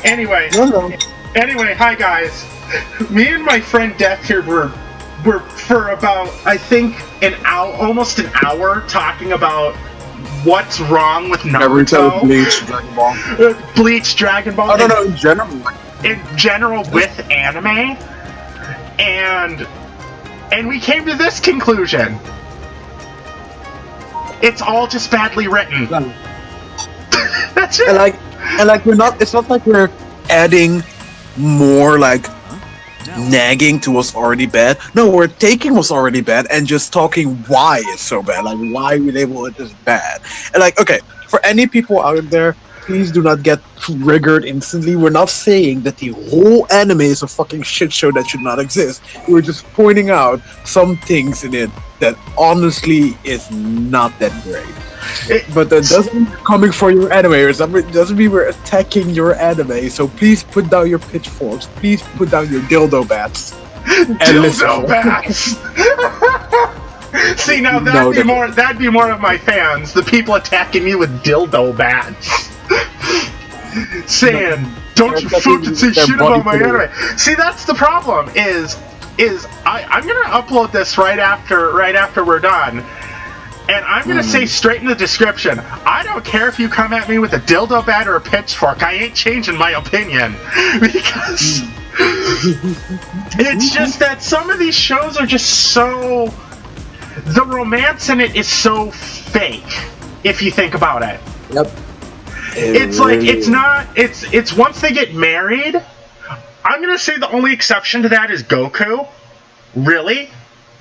Anyway, No, no. anyway, hi guys. Me and my friend Death here were for about I think an hour, almost an hour, talking about what's wrong with Naruto, Naruto, Bleach, Dragon Ball. Bleach, Dragon Ball, I don't know in general. Like, in general with anime, and we came to this conclusion: it's all just badly written. That's it. and like we're not. It's not like we're adding more like nagging to what's already bad. No, we're taking what's already bad and just talking why it's so bad. Like why we label it as bad. And like, okay, for any people out there, please do not get triggered instantly. We're not saying that the whole anime is a fucking shit show that should not exist. We're just pointing out some things in it that honestly is not that great. But that doesn't mean we're coming for your anime, or something. It doesn't mean we're attacking your anime. So please put down your pitchforks. Please put down your dildo bats. Dildo bats. See, now that'd be more of my fans. The people attacking me with dildo bats, saying, "Don't you fucking say shit about my anime." See, that's the problem. I'm gonna upload this right after we're done. And I'm going to say straight in the description, I don't care if you come at me with a dildo bat or a pitchfork, I ain't changing my opinion. Because it's just that some of these shows are just so... The romance in it is so fake, if you think about it. Yep. It's like, it's not... It's once they get married, I'm going to say the only exception to that is Goku. Really?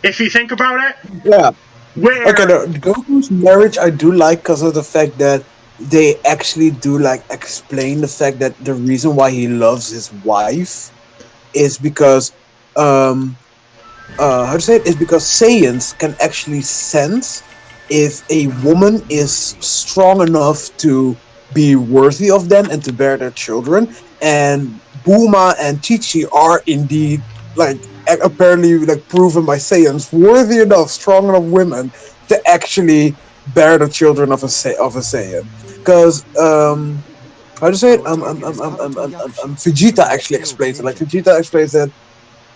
If you think about it. Yeah. Where... Okay, no, Goku's marriage I do like because of the fact that they actually do like explain the fact that the reason why he loves his wife is because how to say it is because Saiyans can actually sense if a woman is strong enough to be worthy of them and to bear their children, and Bulma and Chi-Chi are indeed like apparently like proven by Saiyans worthy enough, strong enough women to actually bear the children of a Saiyan. Because how to say it? Vegeta actually explains it. Like Vegeta explains that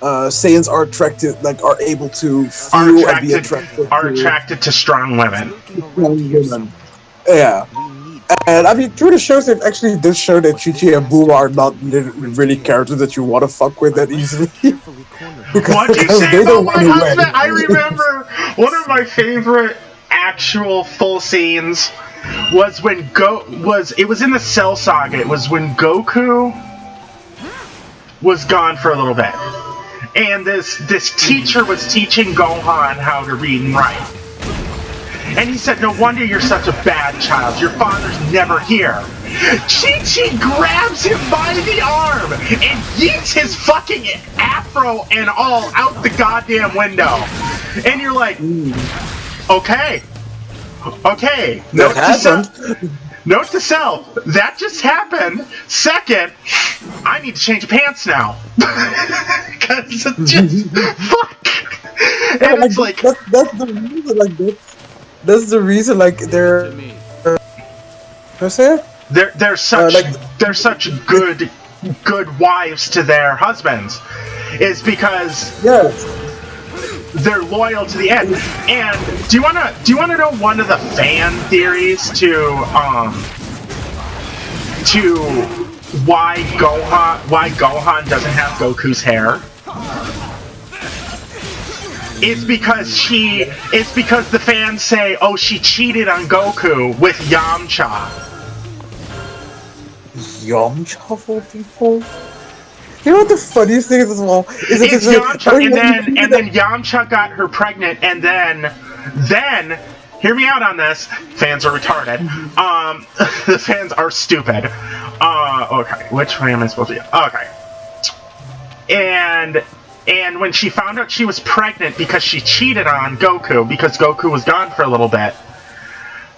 Saiyans are attracted, like are able to feel and be attracted to strong women. Yeah. And I mean, through the shows, it actually does show that Chi-Chi and Bulma are not really characters that you want to fuck with that easily. What do you say about my husband? I remember one of my favorite actual full scenes was when it was in the Cell Saga. It was when Goku was gone for a little bit, and this teacher was teaching Gohan how to read and write. And he said, "No wonder you're such a bad child. Your father's never here." Chi-Chi grabs him by the arm and yeets his fucking afro and all out the goddamn window. And you're like, okay. Note to self, that just happened. Second, I need to change pants now. Because it's just, fuck. And it's like... That's the reason, like, that's the reason, like, they're... What's that? They're such good wives to their husbands, is because they're loyal to the end. And do you wanna know one of the fan theories to why Gohan doesn't have Goku's hair? It's because the fans say, oh, she cheated on Goku with Yamcha. Yamcha of people? You know what the funniest thing is as well? It's Yamcha, and then Yamcha got her pregnant, and then hear me out on this. Fans are retarded. The fans are stupid. Okay, which way am I supposed to be? Okay. And when she found out she was pregnant because she cheated on Goku, because Goku was gone for a little bit,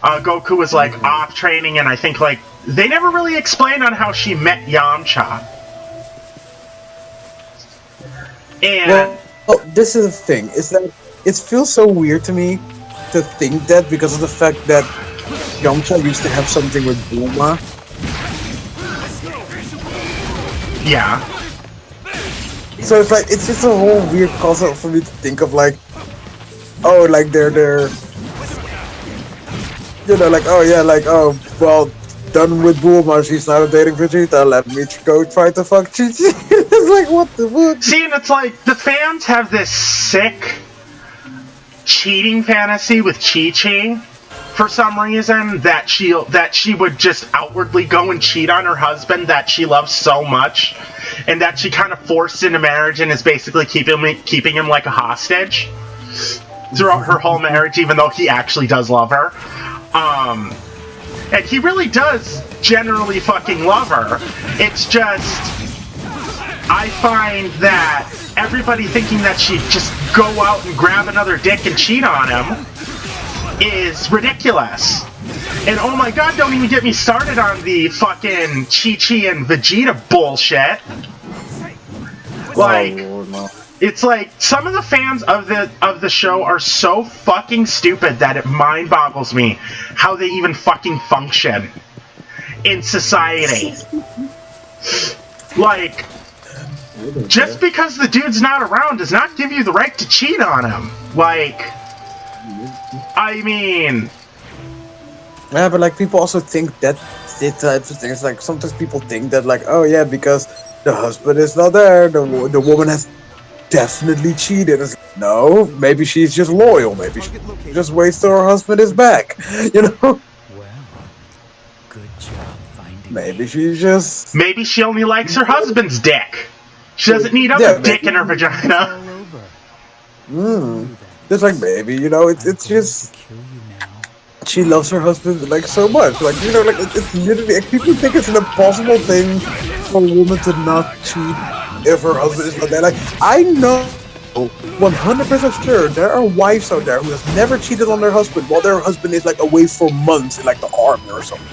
Goku was like off training, and I think like they never really explained on how she met Yamcha. And well, this is the thing, is that it feels so weird to me to think that because of the fact that Yamcha used to have something with Bulma. Yeah. So it's like it's just a whole weird concept for me to think of, like, oh, like they're like, oh yeah, like, oh, well, done with Bulma, she's now dating Vegeta, let me go try to fuck Chi Chi. It's like, what the fuck? See, and it's like the fans have this sick cheating fantasy with Chi Chi for some reason, that she would just outwardly go and cheat on her husband that she loves so much, and that she kind of forced into marriage and is basically keeping him like a hostage throughout her whole marriage, even though he actually does love her. And he really does generally fucking love her. It's just, I find that everybody thinking that she'd just go out and grab another dick and cheat on him is ridiculous. And oh my god, don't even get me started on the fucking Chi-Chi and Vegeta bullshit. Like, it's like, some of the fans of the show are so fucking stupid that it mind boggles me how they even fucking function in society. Like, just because the dude's not around does not give you the right to cheat on him. Like, I mean... Yeah, but like, people also think that types of things, like, sometimes people think that, like, oh yeah, because the husband is not there, the woman has definitely cheated. It's like, no, maybe she's just loyal, maybe she just waits till her husband is back, you know? Well, good job finding Maybe she's just... Maybe she only likes her husband's dick. She doesn't need other dick in her vagina. It's like, maybe, you know, it's just... She loves her husband, like, so much. Like, you know, like, it's literally... Like, people think it's an impossible thing for a woman to not cheat if her husband is not there. Like, I know 100% sure there are wives out there who have never cheated on their husband while their husband is, like, away for months in, like, the army or something.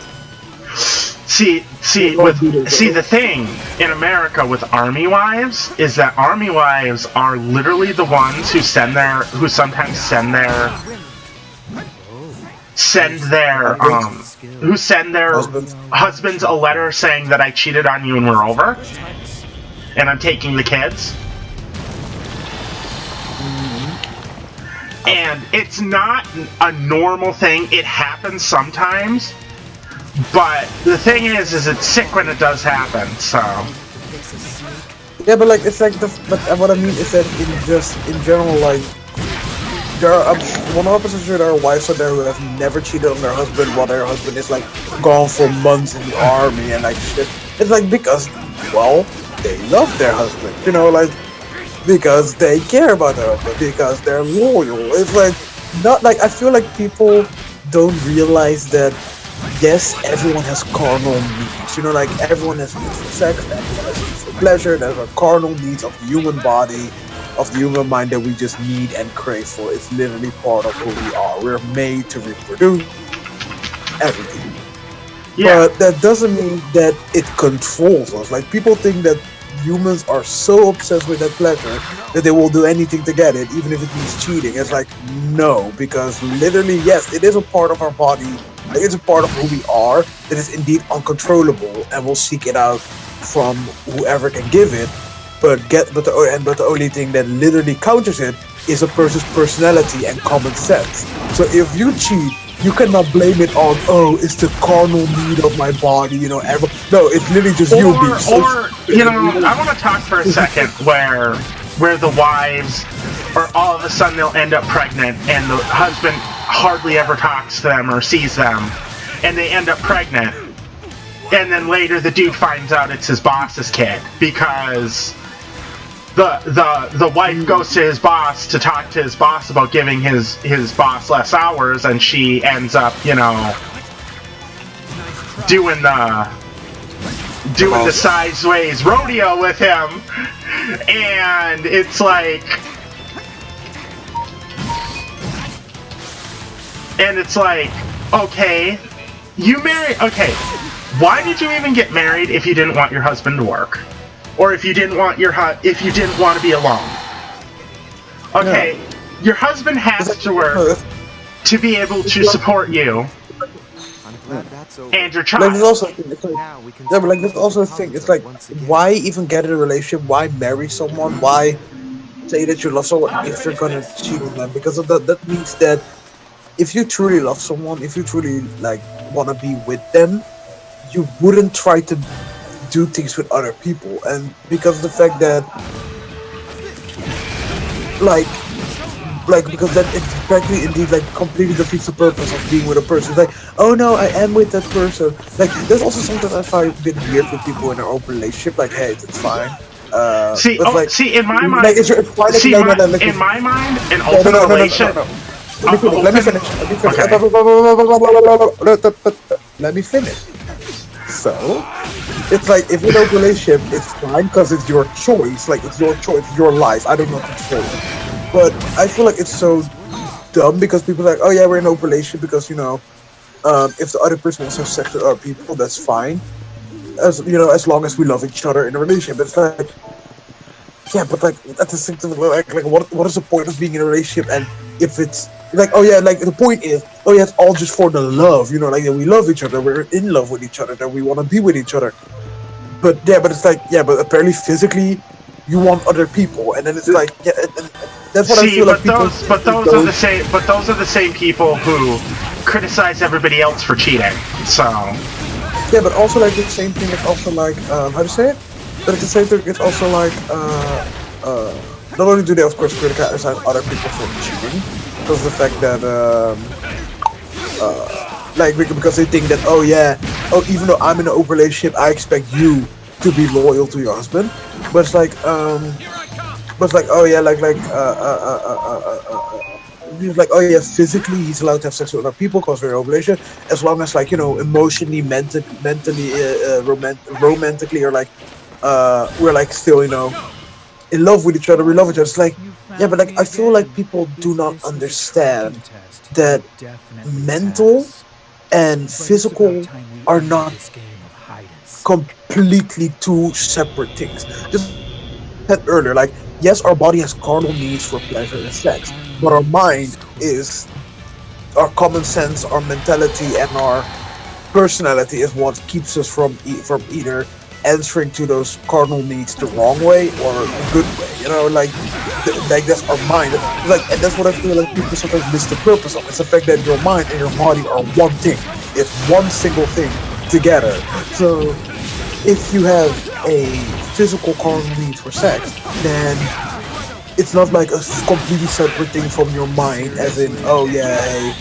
See, the thing in America with army wives is that army wives are literally the ones who sometimes send their husbands a letter saying that I cheated on you and we're over, and I'm taking the kids. And it's not a normal thing. It happens sometimes. But the thing is it's sick when it does happen, so... Yeah, but like, it's like, but what I mean is that in general, like, there are, I'm 100% sure there are wives out there who have never cheated on their husband while their husband is, like, gone for months in the army and, like, shit. It's like, because, well, they love their husband, you know, like, because they care about their husband, because they're loyal. It's like, not like, I feel like people don't realize that, yes, everyone has carnal needs, you know, like, everyone has needs for sex, everyone has needs for pleasure, there's a carnal needs of the human body, of the human mind that we just need and crave for. It's literally part of who we are. We're made to reproduce everything. Yeah. But that doesn't mean that it controls us. Like, people think that humans are so obsessed with that pleasure that they will do anything to get it, even if it means cheating. It's like, no, because literally, yes, it is a part of our body. It's a part of who we are. It is indeed uncontrollable, and we'll seek it out from whoever can give it. But the only thing that literally counters it is a person's personality and common sense. So if you cheat, you cannot blame it on, oh, it's the carnal need of my body, you know. No, it's literally just you being so... Or, you know, I want to talk for a second where the wives, or all of a sudden they'll end up pregnant and the husband hardly ever talks to them or sees them, and they end up pregnant. And then later the dude finds out it's his boss's kid because... The wife goes to his boss to talk to his boss about giving his boss less hours, and she ends up, you know, doing the sideways rodeo with him, and it's like, okay, why did you even get married if you didn't want your husband to work? Or if you didn't want to be alone. Okay, your husband has to work to be able to support you. glad that's over. and your Like there's child. also it's like, Now we can yeah, but start like there's looking also for a thing. It's Kabuto like once again. why even get in a relationship? Why marry someone? Why say that you love someone if you're gonna cheat on them? Because of that means that if you truly love someone, if you truly like want to be with them, you wouldn't try to do things with other people. And because of the fact that like because then it practically indeed like completely defeats the purpose of being with a person. It's like, oh no, I am with that person. Like there's also something I find a bit weird with people in their open relationship. Like, hey, it's fine. But like, See, in my like mind, it's fine. Like, see, no, no, no, like, in my mind, an no, no, open no, no, no, no, no, relation, no. Let me open. finish. Let me finish. Okay. Let me finish. So, it's like if you're in a relationship, it's fine because it's your choice. Like it's your choice, your life. I don't know control it. But I feel like it's so dumb because people are like, oh yeah, we're in a relationship because if the other person wants to have sex with other people, that's fine. As as long as we love each other in a relationship. It's like, yeah, but like at the same time, like what is the point of being in a relationship? And if it's like, oh yeah, like the point is, oh yeah, it's all just for the love, like that we love each other, we're in love with each other, that we want to be with each other. But yeah, but it's like, yeah, but apparently physically, you want other people, and then it's like, yeah, and that's what I See, feel like people those are don't. the same. But those are the same people who criticize everybody else for cheating. So, Yeah, but also like the same thing. It's also like how to say it. But at the same time, it's also like uh, not only do they of course criticize other people for cheating, because the fact that like because they think that, oh yeah, oh, even though I'm in an open relationship, I expect you to be loyal to your husband. But it's like oh yeah, he's like, oh yeah, physically he's allowed to have sex with other people because we're in a relationship, as long as like emotionally, mentally, romantically, or like we're like still in love with each other. We love each other. It's like, You yeah, but found like me I feel like again. people do not This is a tracking understand test you that definitely mental pass. and But it's about physical time we are ended not this game of hide and seek. completely two separate things. Just like I said earlier, like yes, our body has carnal needs for pleasure and sex, but our mind That's cool. is our common sense, our mentality, and our personality is what keeps us from from either answering to those cardinal needs the wrong way or the good way. Like like that's our mind. Like, and that's what I feel like people sometimes miss the purpose of. It's the fact that your mind and your body are one thing. It's one single thing together. So if you have a physical carnal need for sex, then it's not like a completely separate thing from your mind, as in, oh yeah, hey,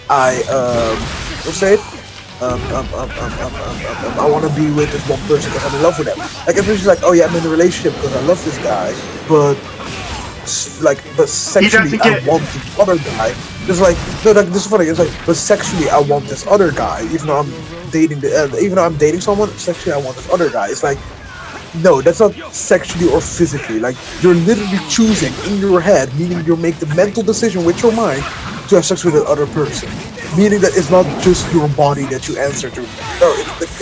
I let's say it. I want to be with this one person because I'm in love with them. Like it's just like, oh yeah, I'm in a relationship because I love this guy, but but he sexually doesn't I get. want this other guy. It's like, no, like this is funny. It's like, but sexually I want this other guy, even though I'm even though I'm dating someone. Sexually I want this other guy. It's like, no, that's not sexually or physically. Like you're literally choosing in your head, meaning you make the mental decision with your mind to have sex with the other person. Meaning that it's not just your body that you answer to. No,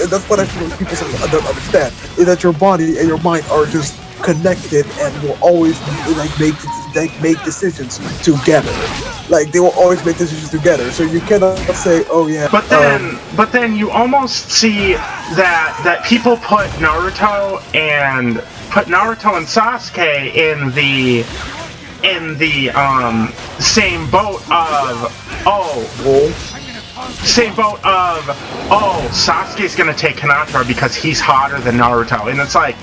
that's what I feel like people don't understand. Is that your body and your mind are just connected and will always make decisions together. Like they will always make decisions together. So you cannot say, oh yeah, But then you almost see that people put Naruto and Sasuke in the same boat of Sasuke's gonna take Hinata because he's hotter than Naruto, and it's like,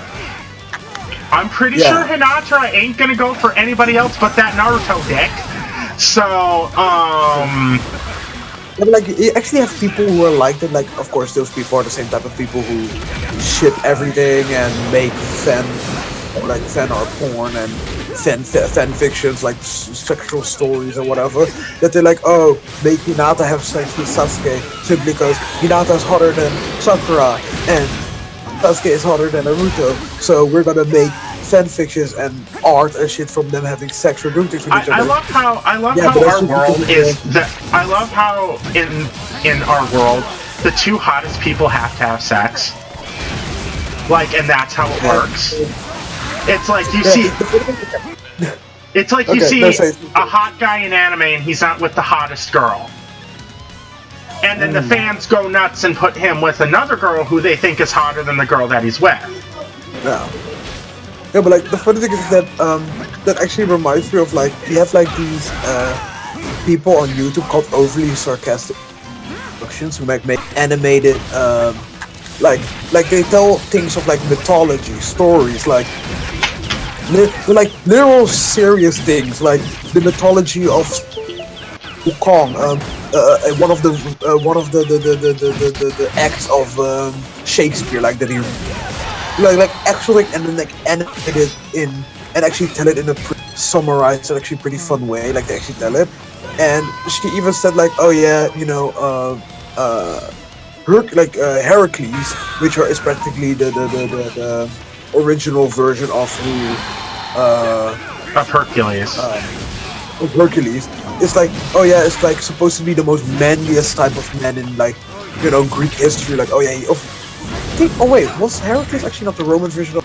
I'm pretty sure yeah. Hinata ain't gonna go for anybody else but that Naruto dick. So But like you actually have people who are like that. Like of course those people are the same type of people who ship everything and make fan art porn and fan fictions like sexual stories or whatever. That they're like, oh, make Hinata have sex with Sasuke simply because Hinata is hotter than Sakura and Sasuke is hotter than Naruto. So we're gonna make fan fictions and art and shit from them having sex or doing things with each I other. love how Yeah, but that's our just world because is that I love how in our world the two hottest people have to have sex. Like, and that's how it works. It's like you see it's like you okay, no, see say a hot guy in anime and he's not with the hottest girl. And then the fans go nuts and put him with another girl who they think is hotter than the girl that he's with. Yeah. Yeah, but like the funny thing is that that actually reminds me of like you have like these people on YouTube called overly sarcastic productions who make animated like they tell things of like mythology stories like literal serious things like the mythology of Wukong, one of the acts of Shakespeare, like that he like actually and then like animate it in and actually tell it in a summarized and actually pretty fun way, like they actually tell it. And she even said like, oh yeah, you know, Heracles, which is practically the original version of Hercules. Of Hercules. It's like, oh yeah, it's like supposed to be the most manliest type of man in like, you know, Greek history. Like, oh yeah, oh wait, was Heracles actually not the Roman version of?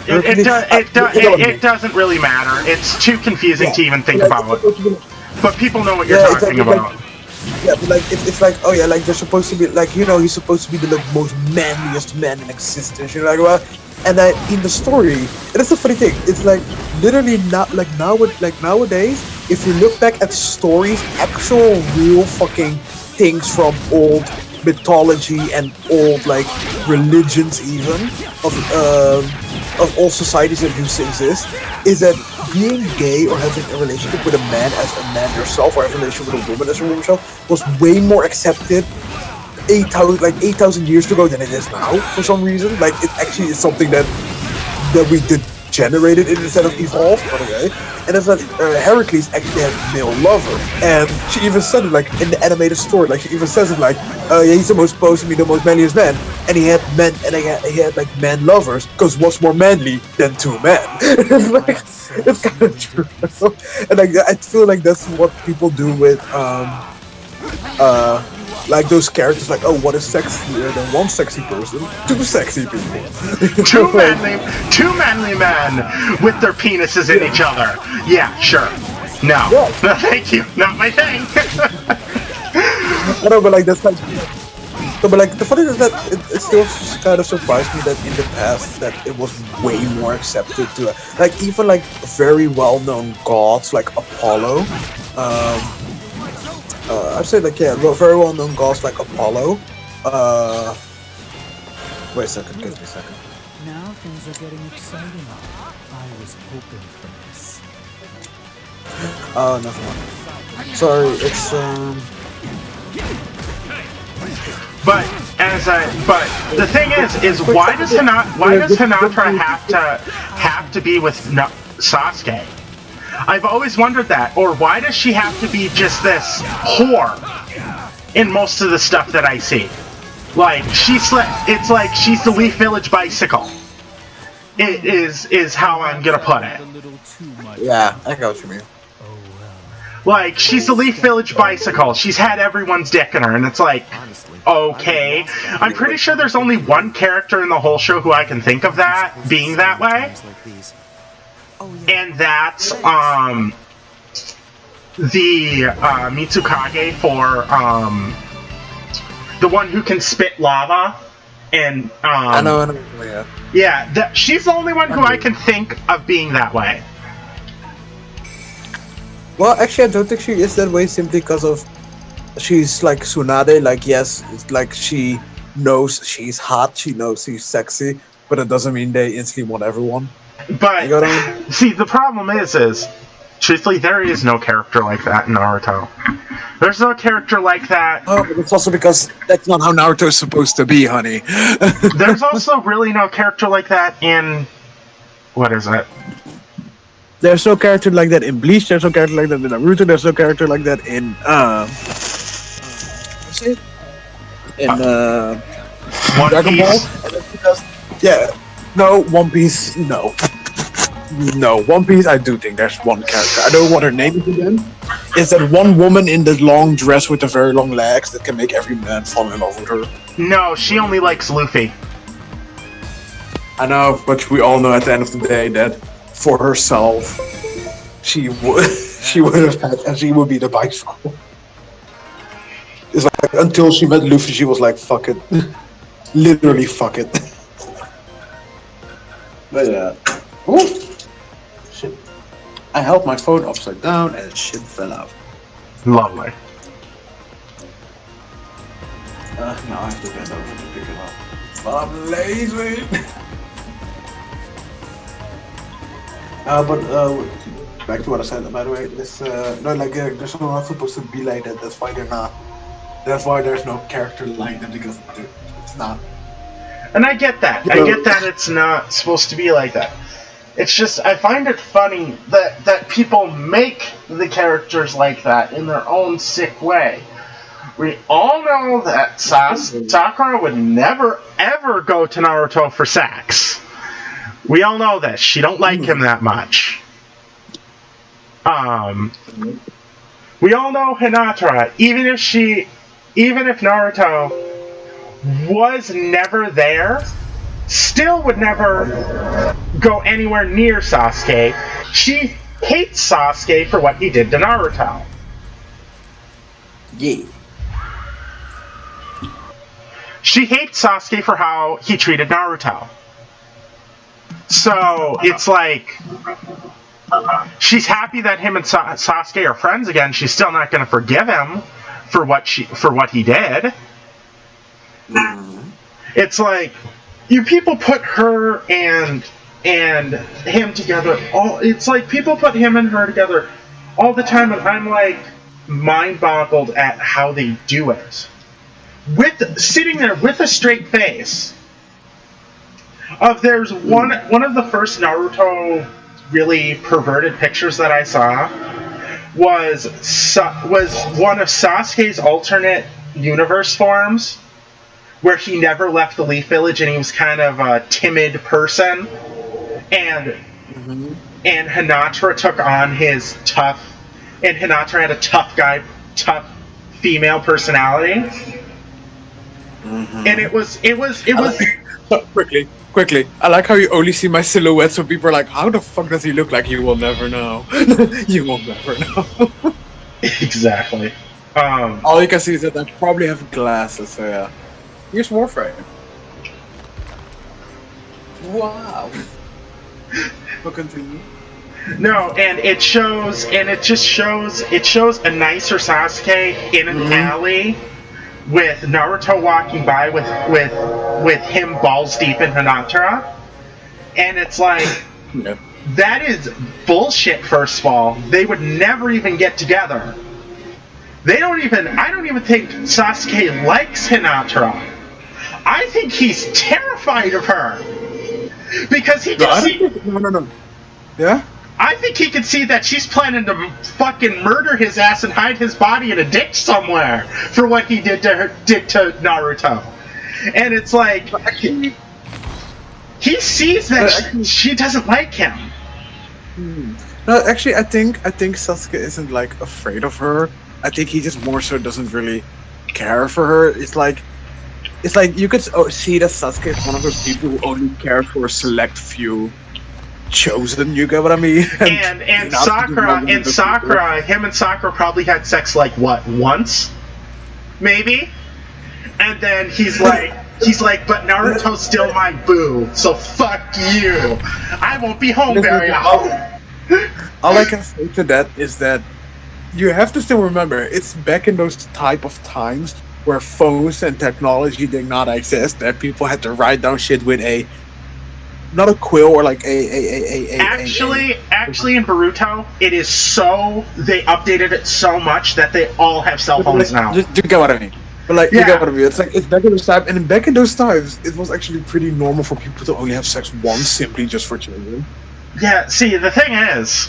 It doesn't really matter. It's too confusing to even think about. But people know what you're talking about. Yeah, but like it's like, oh yeah, like they're supposed to be like, you know, he's supposed to be the most manliest man in existence. You're like, well, and in the story, and that's the funny thing. It's like literally not like nowadays. If you look back at stories, actual real fucking things from old mythology and old like religions, even of all societies that used to exist, is that being gay or having a relationship with a man as a man yourself, or having a relationship with a woman as a woman yourself, was way more accepted 8,000 years ago than it is now. For some reason, like it actually is something that we degenerated instead of evolved. Okay, and it's like Heracles actually had a male lover, and she even said it like in the animated story. Like she even says it like, yeah, he's supposed to be the most manliest man, and he had men, and he had like man lovers, because what's more manly than two men? It's kind of true, and like I feel like that's what people do with like those characters, like, oh, what is sexier than one sexy person? Two sexy people. two manly men with their penises in each other. Yeah, sure. No. Yeah. No, thank you. Not my thing. I know, but like that's like. No, but like the funny thing is that it still kind of surprised me that in the past that it was way more accepted to like even like very well-known gods like Apollo. I'd say like very well-known gods like Apollo. Wait a second, give me a second. Now things are getting exciting. I was hoping for this. Oh, never mind. Sorry, it's But the thing is why does Hinata have to be with Sasuke? I've always wondered that. Or why does she have to be just this whore in most of the stuff that I see? Like it's like she's the Leaf Village bicycle. It is how I'm gonna put it. Yeah, I got what you mean. Like she's the Leaf Village bicycle. She's had everyone's dick in her, and it's like, okay. I'm pretty sure there's only one character in the whole show who I can think of that being that way. And that's the Mitsukage for the one who can spit lava, and I know, yeah, she's the only one who I can think of being that way. Well, actually, I don't think she is that way simply because of she's like Tsunade. Like, yes, it's like she knows she's hot, she knows she's sexy, but it doesn't mean they instantly want everyone. But see, the problem is truthfully, there is no character like that in Naruto. There's no character like that. Oh, but it's also because that's not how Naruto is supposed to be, honey. There's also really no character like that in what is it? There's no character like that in Bleach. There's no character like that in Naruto. There's no character like that in what's it? In Dragon Ball. And that's because no, One Piece, no. No, One Piece, I do think there's one character. I don't know what her name is again. It's that one woman in the long dress with the very long legs that can make every man fall in love with her. No, she only likes Luffy. I know, but we all know at the end of the day that for herself, she would have had, and she would be the bicycle. It's like until she met Luffy, she was like, "Fuck it," literally, "Fuck it." But yeah, ooh, shit! I held my phone upside down and shit fell out. Lovely. Now I have to bend over to pick it up. But I'm lazy. But back to what I said. By the way, this no, like they're not supposed to be like that. That's why they're not. That's why there's no character like that because it's not. And I get that. I get that it's not supposed to be like that. It's just I find it funny that people make the characters like that in their own sick way. We all know that Sakura would never ever go to Naruto for sex. We all know this. She don't like him that much. We all know Hinata, even if Naruto was never there, still would never go anywhere near Sasuke. She hates Sasuke for what he did to Naruto. Yeah. She hates Sasuke for how he treated Naruto. So it's like she's happy that him and Sasuke are friends again. She's still not going to forgive him for what he did. It's like you people put her and him together. It's like people put him and her together all the time, and I'm like mind boggled at how they do it. With sitting there with a straight face. There's one of the first Naruto really perverted pictures that I saw was one of Sasuke's alternate universe forms, where he never left the Leaf Village and he was kind of a timid person, and Hinata took on his tough, and Hinata had a tough female personality, and it was. Quickly. I like how you only see my silhouette, so people are like, "How the fuck does he look like?" You will never know. You will never know. Exactly. All you can see is that I probably have glasses. So yeah. Here's Warframe. Wow. We'll continue. No, and it shows a nicer Sasuke in an alley with Naruto walking by with him balls deep in Hinata, and it's like that is bullshit. First of all, they would never even get together. I don't even think Sasuke likes Hinata. I think he's terrified of her because he can see. No. Yeah. I think he can see that she's planning to fucking murder his ass and hide his body in a ditch somewhere for what he did to Naruto. And it's like he sees that she doesn't like him. No, actually, I think Sasuke isn't like afraid of her. I think he just more so doesn't really care for her. It's like you could see that Sasuke is one of those people who only care for a select few chosen, you get what I mean? And Sakura, him and Sakura probably had sex like what, once? Maybe? And then he's like, but Naruto's still my boo, so fuck you. I won't be home very often. All I can say to that is that you have to still remember, it's back in those type of times where phones and technology did not exist, that people had to write down shit with not a quill or like Actually, in Boruto, it is so they updated it so much that they all have cell phones now. You get what I mean? But like, you get what I mean? It's like it's back in those times, and back in those times, it was actually pretty normal for people to only have sex once, simply just for children. Yeah. See, the thing is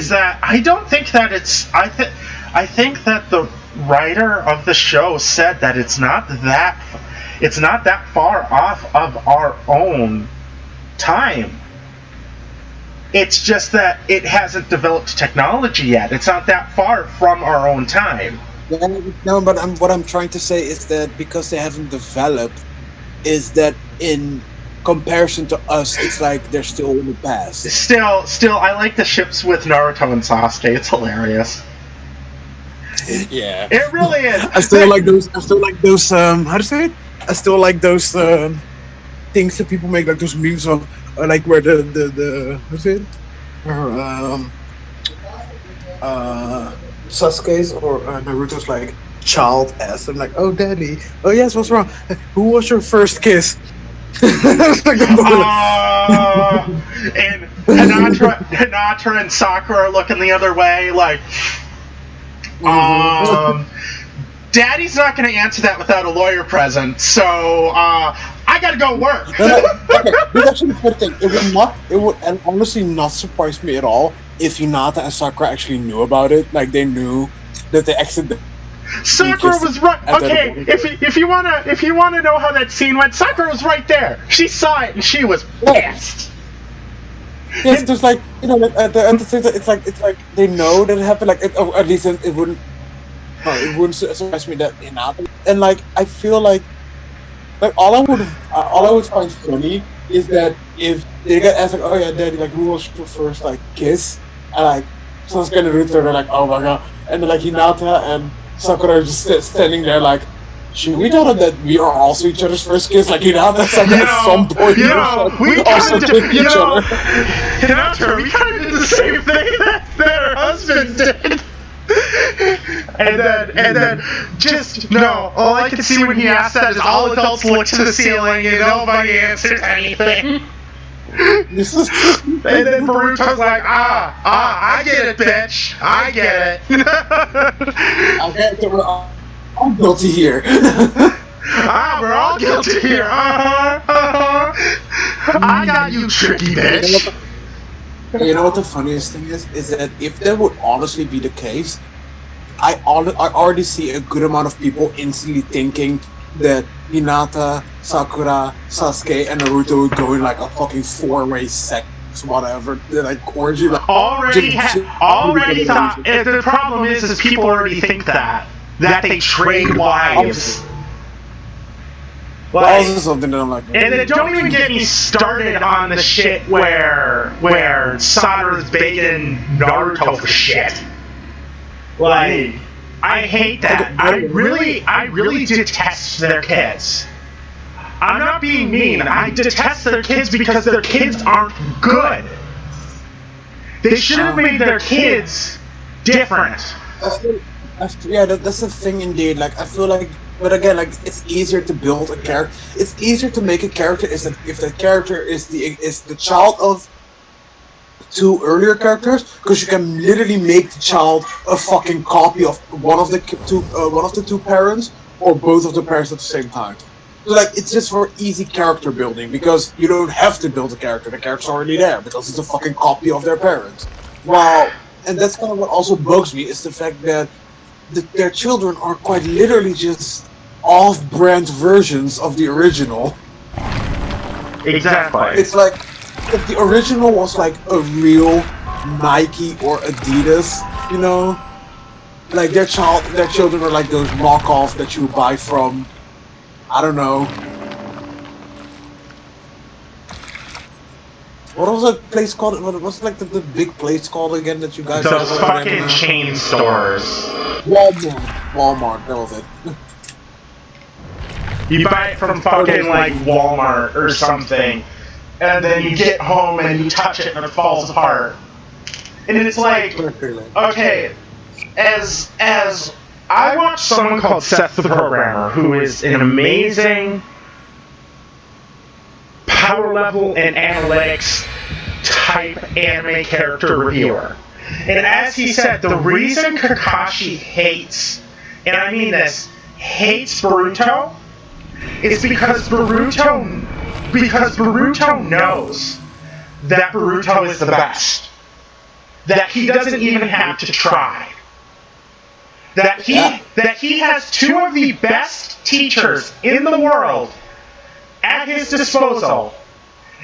that I don't think that it's. I think that the writer of the show said that it's not that far off of our own time. It's just that it hasn't developed technology yet. It's not that far from our own time. No, but what I'm trying to say is that because they haven't developed, is that in comparison to us, it's like they're still in the past. Still, I like the ships with Naruto and Sasuke. It's hilarious. Yeah. It really is. I still like those. I still like those. How to say it? I still like those things that people make, like those memes of, like where the what's it? Um, Sasuke's or Naruto's like child asks him like, "Oh, daddy, oh yes, what's wrong? Who was your first kiss?" It's like And Hinata and Sakura are looking the other way, like, Daddy's not going to answer that without a lawyer present, so I got to go work. No, okay, here's actually the funny thing. It would honestly not surprise me at all if Hinata and Sakura actually knew about it. Like they knew that they accidentally. Sakura was right. Okay, if you wanna know how that scene went, Sakura was right there. She saw it and she was pissed. Yes, there's like at the same time, it's like they know that it happened. Like or at least it wouldn't. No, it wouldn't surprise me that it happened. And like I feel like all I would find funny is that if they get asked like, "Oh yeah, daddy, like who was your first like kiss?" and like Sasuke and Naruto, they're like, "Oh my god," and then like Hinata and Sakura are just standing there like, should we tell them that we are also each other's first kiss? Like Hinata and Sakura at some point, we also took each other. Hinata, we kind of did the same thing that her husband did. And then, just no. All I can see when he asks that is all adults look to the ceiling and nobody answers anything. And then Boruto's like, I get it, bitch. I get it. Okay, we're all guilty here. We're all guilty here. I got you, tricky bitch. You know what the funniest thing is? Is that if that would honestly be the case, I already see a good amount of people instantly thinking that Hinata, Sakura, Sasuke, and Naruto would go in like a fucking 4-way sex, whatever. They're like orgy. Like, already thought. The problem is people already think that they trade wives. Like, also something that I'm like, and then don't even get me started on the shit where Sadara's begging Naruto for shit. Like, I hate that. I really detest their kids. I'm not being mean. I detest their kids because their kids aren't good. They should have made their kids different. Yeah, that's the thing indeed. Like, I feel like, but again, like, it's easier to build a character. It's easier to make a character if the character is the child of two earlier characters, because you can literally make the child a fucking copy of one of the two parents or both of the parents at the same time. So, like, it's just for easy character building, because you don't have to build a character. The character's already there because it's a fucking copy of their parents. Wow, and that's kind of what also bugs me, is the fact that their children are quite literally just off-brand versions of the original. Exactly. It's like, if the original was like a real Nike or Adidas, like their children are like those knockoffs that you buy from, I don't know. What was that place called? What's like the big place called again that you guys? Those fucking chain stores. Walmart, that was it. You buy it from fucking like Walmart or something, and then you get home and you touch it and it falls apart. And it's like, okay, as I watched someone called Seth the Programmer, who is an amazing power level and analytics type anime character reviewer. And as he said, the reason Kakashi hates, and I mean this, hates Boruto, is because Boruto knows that Boruto is the best. That he doesn't even have to try. That he has two of the best teachers in the world at his disposal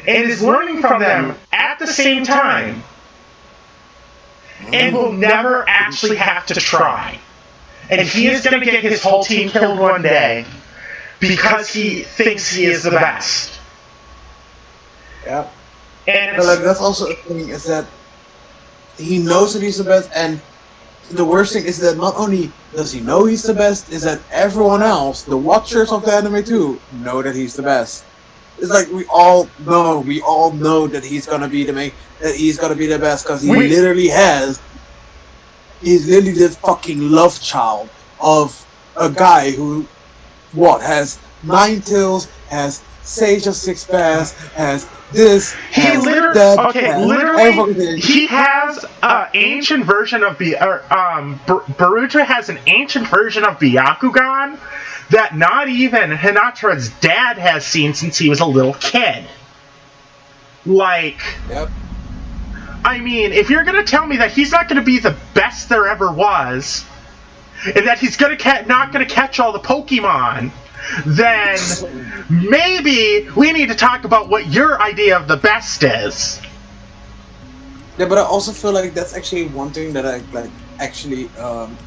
and is learning from them at the same time and will never actually have to try. And he is going to get his whole team killed one day because he thinks he is the best. Yeah. And but like, that's also a thing, is that he knows that he's the best, and the worst thing is that not only does he know he's the best, is that everyone else, the watchers of the anime too, know that he's the best. It's like we all know that he's gonna be that he's gonna be the best because We he's literally the fucking love child of a guy who has 9 tails, has Sage of 6 paths, has this, he has literally that, okay, has literally everything. he has an ancient version of Baruto has an ancient version of Byakugan that not even Hinata's dad has seen since he was a little kid. Like, Yep. I mean, if you're gonna tell me that he's not gonna be the best there ever was, and that he's not gonna catch all the Pokemon, then maybe we need to talk about what your idea of the best is. Yeah, but I also feel like that's actually one thing that I like. Actually,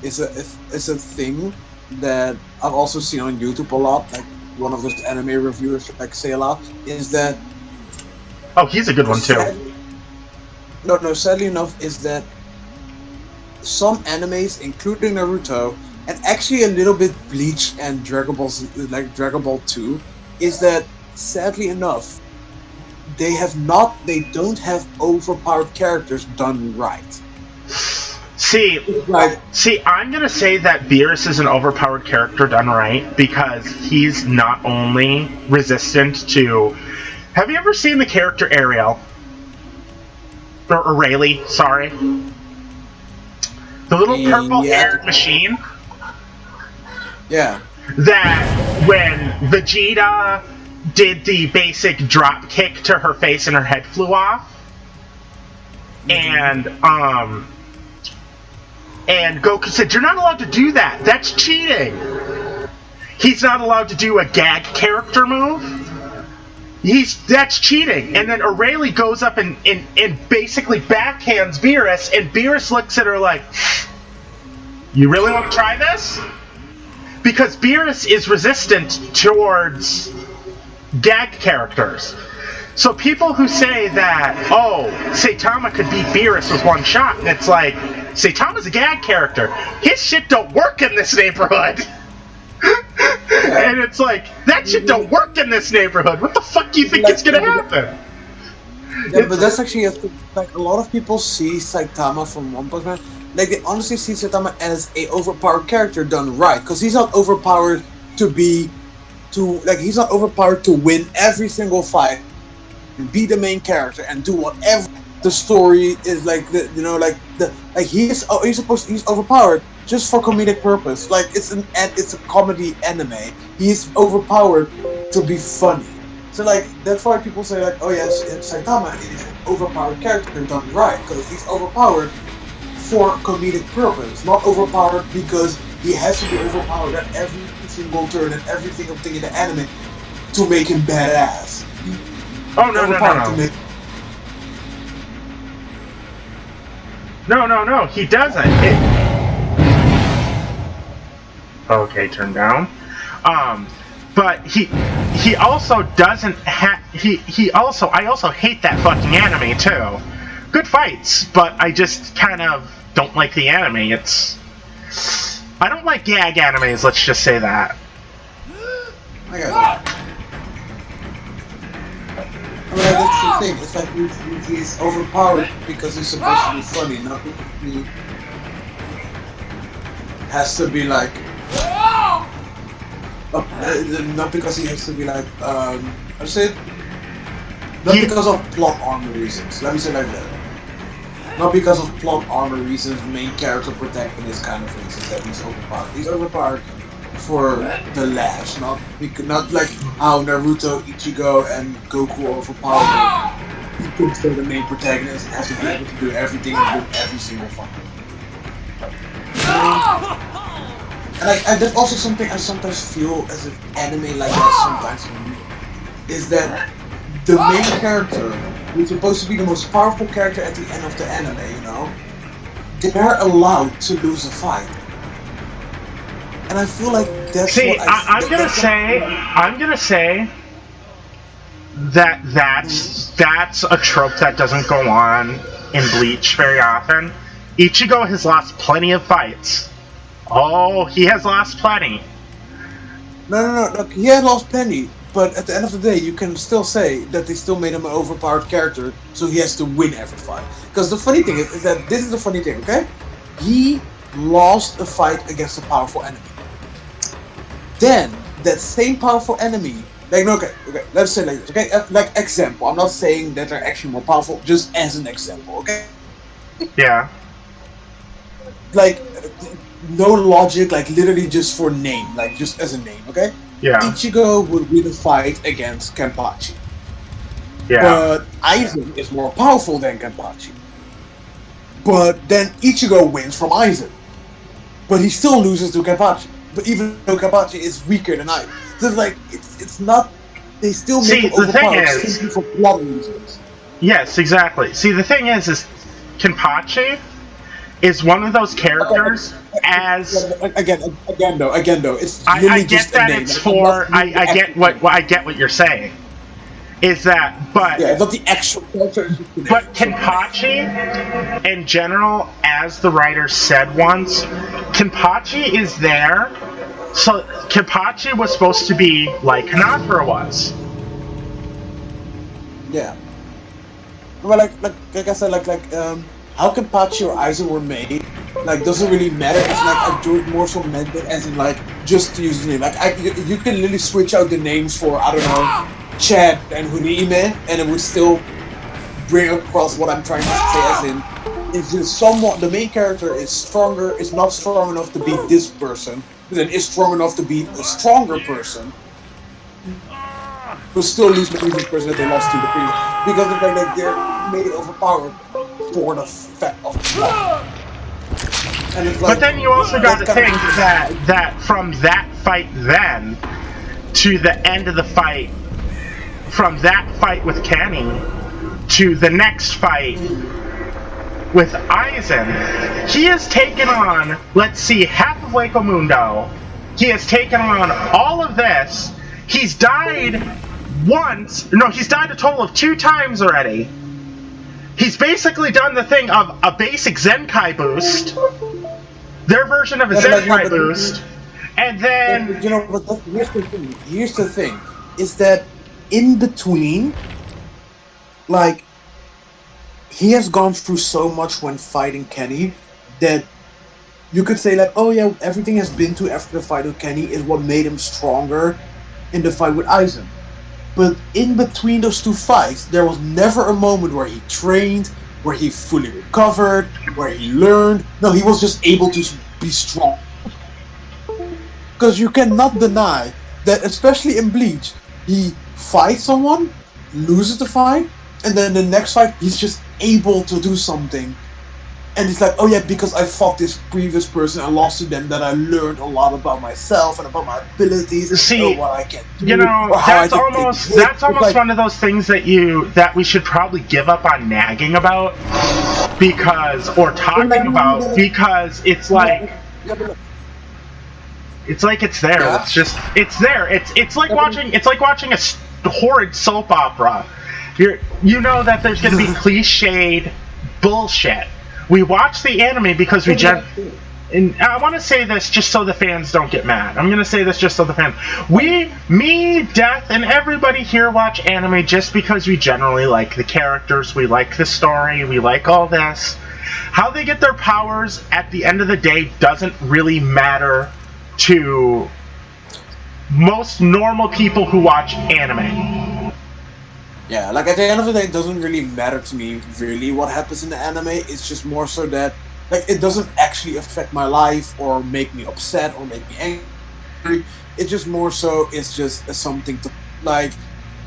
is a thing that I've also seen on YouTube a lot. Like one of those anime reviewers like say a lot is that. Oh, he's a good one too. Sadly enough, is that some animes, including Naruto, and actually a little bit Bleach and Dragon Ball, like Dragon Ball 2, is that sadly enough, they don't have overpowered characters done right. See, I'm gonna say that Beerus is an overpowered character done right because he's not only resistant to. Have you ever seen the character Ariel? Or Rayleigh, sorry. The little purple-haired machine? Yeah. That when Vegeta did the basic drop kick to her face and her head flew off. And Goku said, "You're not allowed to do that. That's cheating." He's not allowed to do a gag character move. That's cheating. And then Aurelie goes up and basically backhands Beerus, and Beerus looks at her like, "You really want to try this?" Because Beerus is resistant towards gag characters. So people who say that, oh, Saitama could beat Beerus with one shot, and it's like, Saitama's a gag character. His shit don't work in this neighborhood. And it's like, that shit don't work in this neighborhood. What the fuck do you think is gonna happen? Yeah, but that's actually like a lot of people see Saitama from One Punch Man. Like they honestly see Saitama as a overpowered character done right, because he's not overpowered he's not overpowered to win every single fight, be the main character, and do whatever the story is like. He's overpowered just for comedic purpose. Like it's a comedy anime. He's overpowered to be funny. So like that's why people say like, oh yes, Saitama is an overpowered character done right, because he's overpowered for comedic purpose, not overpowered because he has to be overpowered at every single turn and every single thing in the anime to make him badass. Oh no. No, he doesn't. Okay, turn down. But he also doesn't have. I also hate that fucking anime too. Good fights, but I just kind of don't like the anime. I don't like gag animes. Let's just say that. I got it. I mean, that's the thing. It's like he's overpowered because he's supposed to be funny, not because he has to be like. Not because he has to be like. I said. Not because of plot armor reasons. Let me say like that. Not because of plot armor reasons, main character protagonist kind of reasons that he's overpowered. He's overpowered for the laughs, not like how Naruto, Ichigo, and Goku are overpowered. He thinks they're the main protagonist and has to be able to do everything and do every single fucking. And that's also something I sometimes feel as an anime like that sometimes is that the main character, who's supposed to be the most powerful character at the end of the anime, you know, they're allowed to lose a fight. And I feel like that's See, what I'm gonna say that's a trope that doesn't go on in Bleach very often. Ichigo has lost plenty of fights. Oh, he has lost plenty. No. Look, he had lost plenty, but at the end of the day, you can still say that they still made him an overpowered character, so he has to win every fight. Because the funny thing is that this is the funny thing, okay? He lost a fight against a powerful enemy. Then that same powerful enemy, like okay, let's say like this, okay, like example. I'm not saying that they're actually more powerful, just as an example, okay? Yeah. Like no logic, like literally just for name, like just as a name, okay? Yeah. Ichigo would win a fight against Kenpachi. Yeah. But Aizen is more powerful than Kenpachi. But then Ichigo wins from Aizen. But he still loses to Kenpachi. But even though Kenpachi is weaker than Aizen. So like it's not, they still make him overpowered simply for plot reasons. Yes, exactly. See, the thing is Kenpachi is one of those characters as again though it's really I get just that a name. it's for I get what you're saying is that, but yeah, not the actual character. But Kenpachi in general, as the writer said once, Kenpachi is there, so Kenpachi was supposed to be like Hinata was. Yeah. Well, like I said, how Kenpachi or Aizen were made, like, doesn't really matter. It's like I do it more so meant it as in like just to use the name. Like you can literally switch out the names for, I don't know, Chad and Hunime, and it would still bring across what I'm trying to say. As in, it's just somewhat the main character is stronger. Is not strong enough to beat this person, but then is strong enough to beat a stronger person. But still lose the previous person that they lost to the previous, because of the fact that they're made overpowered for the fact of plot. And it's like, but then you also got to think that from that fight then to the end of the fight, from that fight with Kenny to the next fight with Aizen, he has taken on, let's see, half of Hueco Mundo. He has taken on all of this. He's died once. No, he's died a total of 2 times already. He's basically done the thing of a basic Zenkai boost, their version of a Zenkai boost, and then... You know, but here's the thing, is that in between, like, he has gone through so much when fighting Kenny that you could say, like, oh yeah, everything has been to after the fight with Kenny is what made him stronger in the fight with Aizen. But in between those 2 fights, there was never a moment where he trained, where he fully recovered, where he learned. No, he was just able to be strong. Because you cannot deny that, especially in Bleach, he fights someone, loses the fight, and then the next fight, he's just able to do something. And it's like, oh yeah, because I fought this previous person and lost to them, that I learned a lot about myself and about my abilities and what I can do. You know, that's almost like, one of those things that we should probably give up on nagging about, because it's like it's there. Yeah. It's there. It's like watching a horrid soap opera. You know that there's going to be cliched bullshit. We watch the anime because and I want to say this just so the fans don't get mad. I'm going to say this just so the fans... Me, Death, and everybody here watch anime just because we generally like the characters, we like the story, we like all this. How they get their powers at the end of the day doesn't really matter to most normal people who watch anime. Yeah, like at the end of the day, it doesn't really matter to me really what happens in the anime. It's just more so that, like, it doesn't actually affect my life or make me upset or make me angry. It's just more so, it's just something to, like,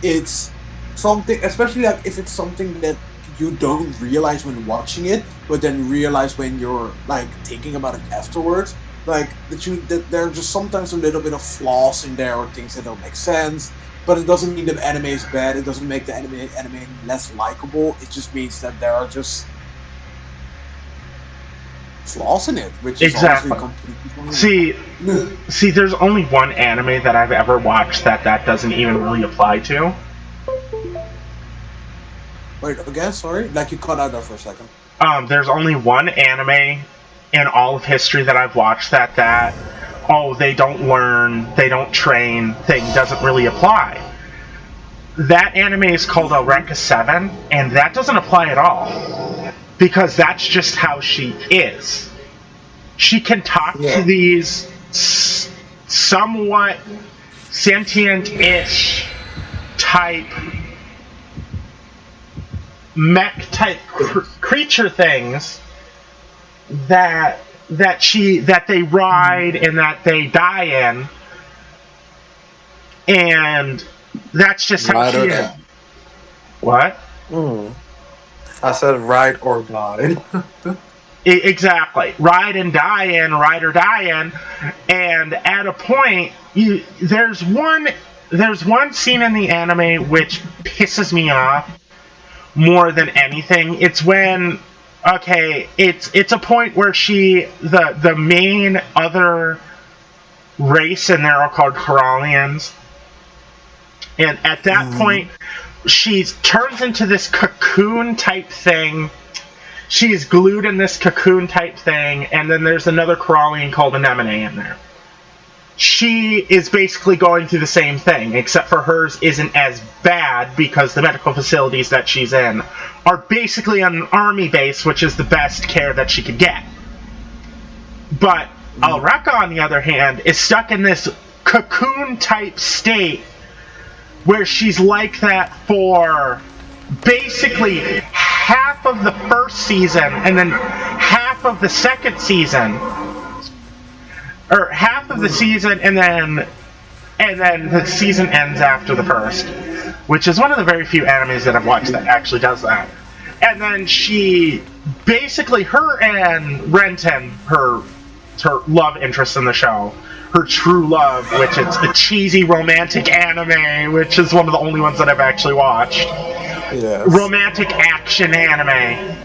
it's something, especially like if it's something that you don't realize when watching it, but then realize when you're like thinking about it afterwards. Like that there are just sometimes a little bit of flaws in there or things that don't make sense. But it doesn't mean that anime is bad. It doesn't make the anime less likable. It just means that there are just flaws in it, which is exactly. See, there's only one anime that I've ever watched that doesn't even really apply to. Wait, again? Sorry, like you cut out there for a second. There's only one anime in all of history that I've watched that oh, they don't learn, they don't train thing doesn't really apply. That anime is called Eureka 7, and that doesn't apply at all. Because that's just how she is. She can talk to these somewhat sentient-ish type mech type creature things that they ride and that they die in, and that's just how she is. What? I said ride or die. Exactly. Ride and die in, ride or die in, and at a point, there's one scene in the anime which pisses me off more than anything. It's when it's a point where the main other race in there are called Corallians, and at that point she turns into this cocoon type thing. She's glued in this cocoon type thing, and then there's another Corallian called Anemone in there. She is basically going through the same thing, except for hers isn't as bad because the medical facilities that she's in are basically on an army base, which is the best care that she could get. But Eureka, on the other hand, is stuck in this cocoon-type state where she's like that for basically half of the first season and then half of the second season. Or half of the season and then the season ends after the first. Which is one of the very few animes that I've watched that actually does that. And then she basically, her and Renton, her love interest in the show, her true love, which it's a cheesy romantic anime, which is one of the only ones that I've actually watched. Yes. Romantic action anime.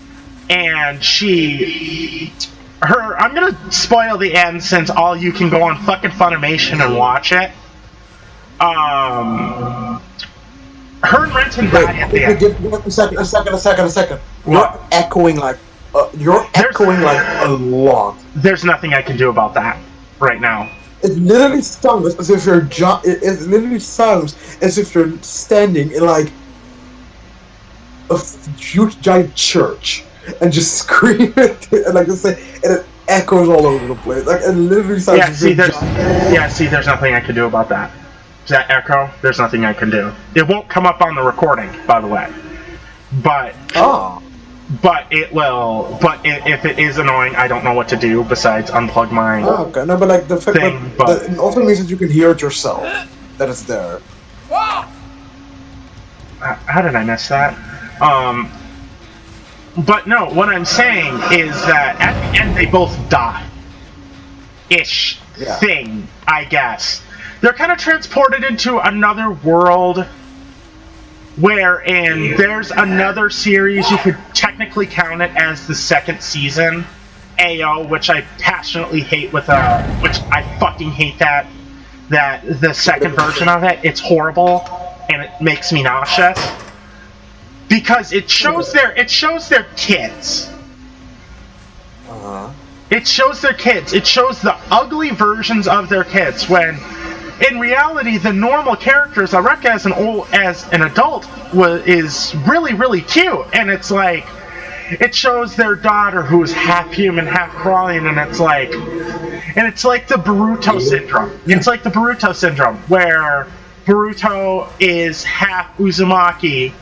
And I'm gonna spoil the end since all you can go on fucking Funimation and watch it. Her and Renton die at the end. A second. You're echoing like a lot. There's nothing I can do about that right now. It literally sounds as if you're it literally sounds as if you're standing in like a huge giant church and just scream it, and like I say, and it echoes all over the place. Like it literally sounds. There's nothing I can do about that. That echo, there's nothing I can do. It won't come up on the recording, by the way. But it will. But if it is annoying, I don't know what to do besides unplug my. Oh, okay. No, but like the fact that it also means that you can hear it yourself. That it's there. How did I miss that? But no, what I'm saying is that at the end they both die. Thing, I guess. They're kind of transported into another world wherein there's another series, you could technically count it as the second season, AO, which I passionately hate which I fucking hate that the second version of it. It's horrible and it makes me nauseous because it shows their kids. It shows their kids. It shows the ugly versions of their kids when in reality, the normal characters, Eureka as an adult is really, really cute, and it's like it shows their daughter who is half human, half Corallian, and it's like the Boruto syndrome. It's like the Boruto syndrome where Boruto is half Uzumaki,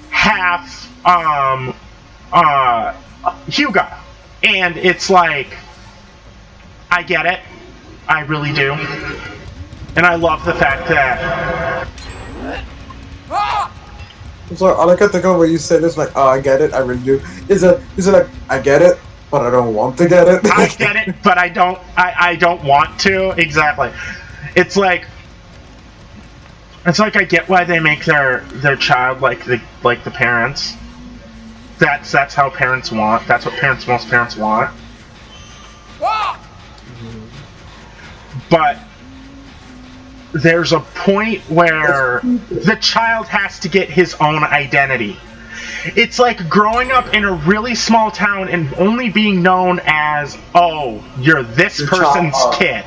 half Hyuga, and it's like I get it, I really do. And I love the fact that. I'm sorry, all I can think of when you say this, like, oh, I get it, I really do. Is it like, I get it, but I don't want to get it? I get it, but I don't want to. Exactly. It's like I get why they make their child like the parents. That's how parents want. That's what most parents want. But there's a point where the child has to get his own identity. It's like growing up in a really small town and only being known as, oh, you're this person's kid.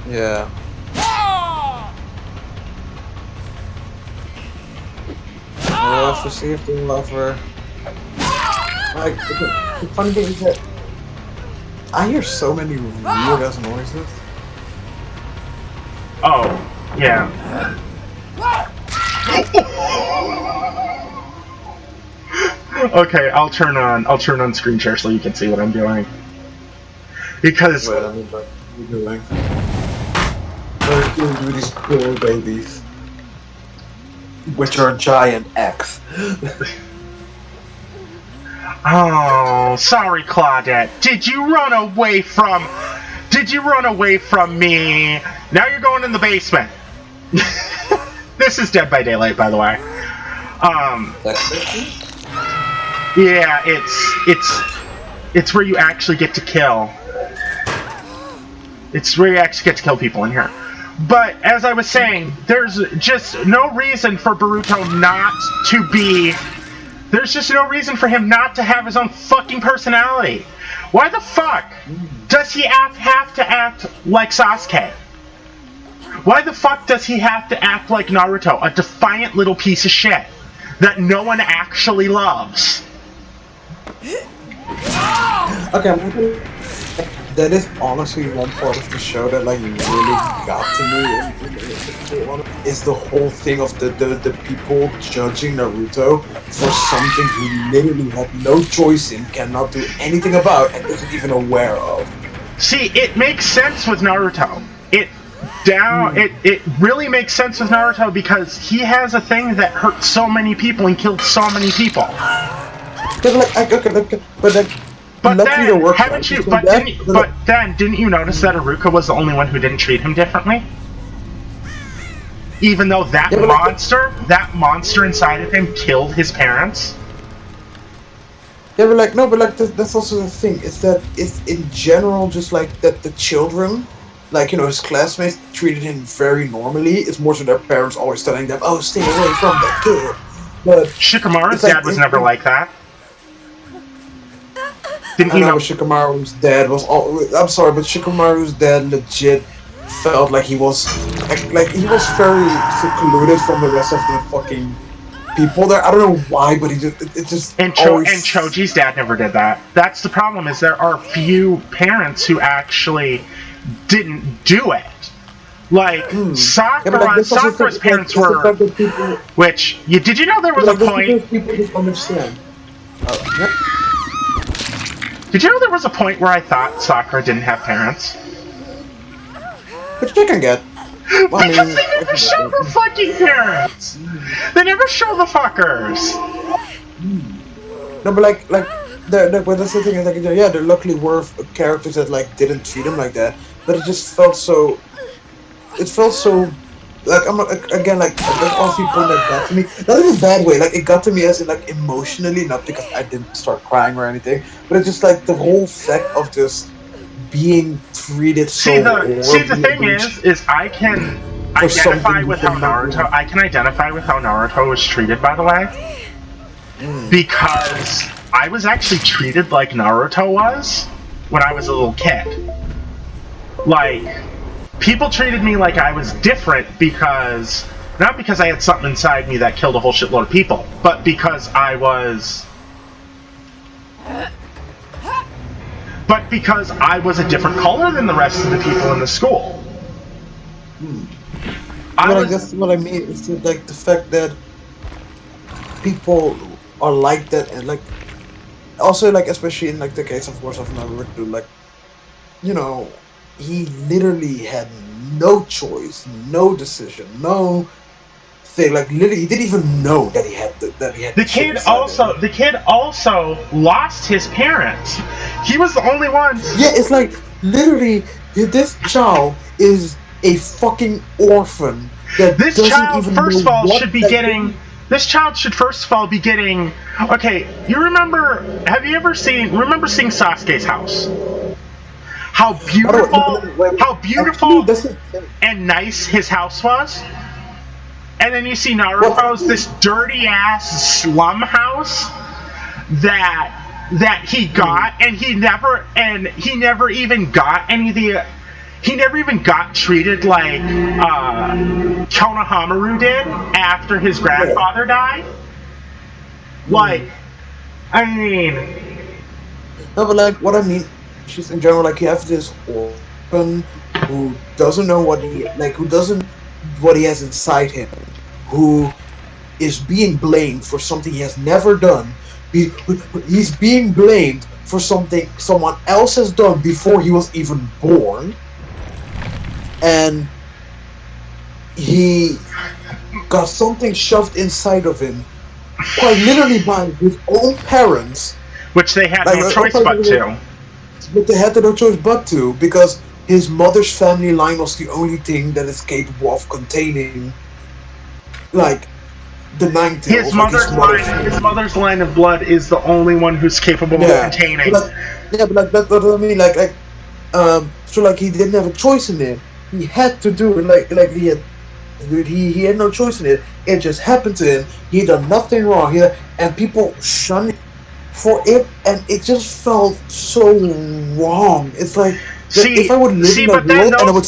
Yeah. Love received the lover. Like the funny thing is that I hear so many weird ass noises. Oh, yeah. Okay, I'll turn on screen share so you can see what I'm doing. Because wait, I mean, like, what are you doing? What are you doing with these poor babies? Which are giant X. Oh, sorry, Claudette. Did you run away from me? Now you're going in the basement. This is Dead by Daylight, by the way. Yeah, it's where you actually get to kill. It's where you actually get to kill people in here. But as I was saying, there's just no reason for Boruto not to be. There's just no reason for him not to have his own fucking personality. Why the fuck does he have to act like Sasuke? Why the fuck does he have to act like Naruto, a defiant little piece of shit that no one actually loves? Okay, that is honestly one part of the show that like really got to me. Is the whole thing of the people judging Naruto for something he literally had no choice in, cannot do anything about, and isn't even aware of. See, it makes sense with Naruto. It really makes sense with Naruto because he has a thing that hurt so many people and killed so many people. But then, didn't you notice that Iruka was the only one who didn't treat him differently? Even though that monster inside of him killed his parents? Yeah, that's also the thing, is that it's in general just like that the children, like, you know, his classmates treated him very normally. It's more so their parents always telling them, oh, stay away from that kid. But Shikamaru's dad was never like that. Didn't you know? Shikamaru's dad was I'm sorry, but Shikamaru's dad legit felt like he was very secluded from the rest of the fucking people there. I don't know why, but it just and Choji's dad never did that. That's the problem. Is there are few parents who actually didn't do it. Like Sakura's parents were. Did you know there was a point? People just understand. Did you know there was a point where I thought Sakura didn't have parents? Which they can get. Because they never show the fucking parents! They never show the fuckers! No, but but that's the thing, is like, yeah, there luckily were characters that like didn't treat him like that, but it just felt so. It felt so. Like, I'm not, again, like, there's all people that got to me. Not in a bad way, like, it got to me as in, like, emotionally, not because I didn't start crying or anything, but it's just, like, the whole fact of just being treated so horribly. See, the thing is I can identify with how Naruto was treated, by the way. Because I was actually treated like Naruto was when I was a little kid. Like, people treated me like I was different because, not because I had something inside me that killed a whole shitload of people, but because I was a different color than the rest of the people in the school. I guess what I mean is that, like, the fact that people are like that, and like, also, like, especially in like the case of course of Naruto, like, you know, he literally had no choice, no decision, no thing. Like, literally, he didn't even know that he had The kid also lost his parents. He was the only one. Yeah, it's like literally this child is a fucking orphan. This child, first of all, should be getting. This child should first of all be getting. Okay, you remember? Have you ever seen? Remember seeing Sasuke's house? How beautiful and nice his house was, And then you see Naruto's this dirty ass slum house that he got, and he never even got any of the. He never even got treated like Konohamaru did after his grandfather died. Like, I mean, no, but like what I mean, just in general, like you have this orphan who doesn't know who doesn't what he has inside him, who is being blamed for something he has never done. He's being blamed for something someone else has done before he was even born, and he got something shoved inside of him, quite literally by his own parents, which they had no choice but to. But they had no choice but to, because his mother's family line was the only thing that is capable of containing, like, the Nine Tails. His mother's line of blood is the only one who's capable of containing. But that's what I mean. So like he didn't have a choice in it. He had to do it. He had no choice in it. It just happened to him. He had done nothing wrong. And people shunned him for it, and it just felt so wrong. It's like if I would live in that world, and I would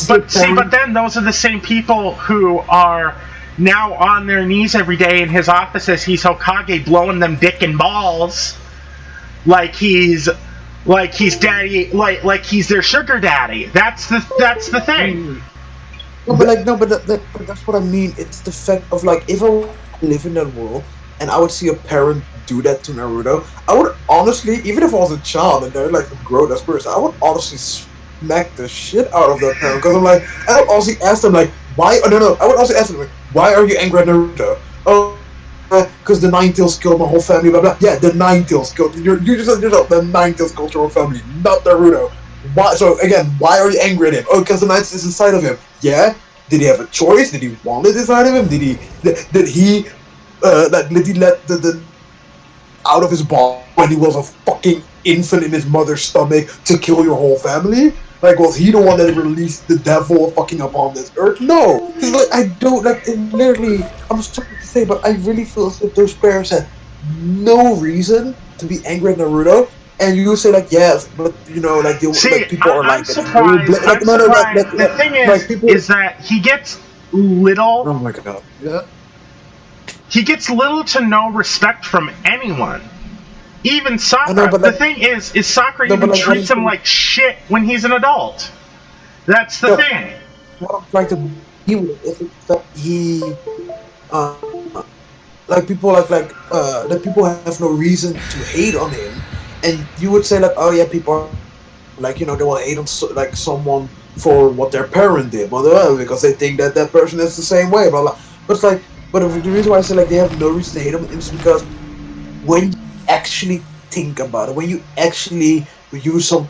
but then those are the same people who are now on their knees every day in his office as he's Hokage, blowing them dick and balls, like he's daddy, like he's their sugar daddy. That's the thing. But that's what I mean. It's the fact of like, if I live in that world and I would see a parent do that to Naruto, I would honestly, even if I was a child and they're like a grown-ass person, I would honestly smack the shit out of that parent, because I'm like, I would also ask them like, why? I would also ask them like, why are you angry at Naruto? Oh, because the Nine Tails killed my whole family. Blah blah. Yeah, the Nine Tails killed. You just said yourself, the Nine Tails killed your whole family, not Naruto. Why? So again, why are you angry at him? Oh, because the Nine Tails is inside of him. Yeah. Did he have a choice? Did he want it inside of him? Did he let the out of his body when he was a fucking infant in his mother's stomach to kill your whole family? Like, was he the one that released the devil fucking upon this earth? No! He's like, I don't, like, it literally, I'm sorry to say, but I really feel as if those parents had no reason to be angry at Naruto. And you say, like, yes, but, you know, like, people are like... I'm surprised. The thing is that he gets little... Oh my god. Yeah? He gets little to no respect from anyone. Even Sakura. The thing is Sakura even treats him like shit when he's an adult. That's the thing. What I'm trying to be with is that he, like people that people have no reason to hate on him, and you would say like, oh yeah, people are, like, you know, they will hate on like someone for what their parent did, because they think that that person is the same way, blah blah. But it's like, but the reason why I say like they have no reason to hate him is because when you actually think about it, when you actually use some,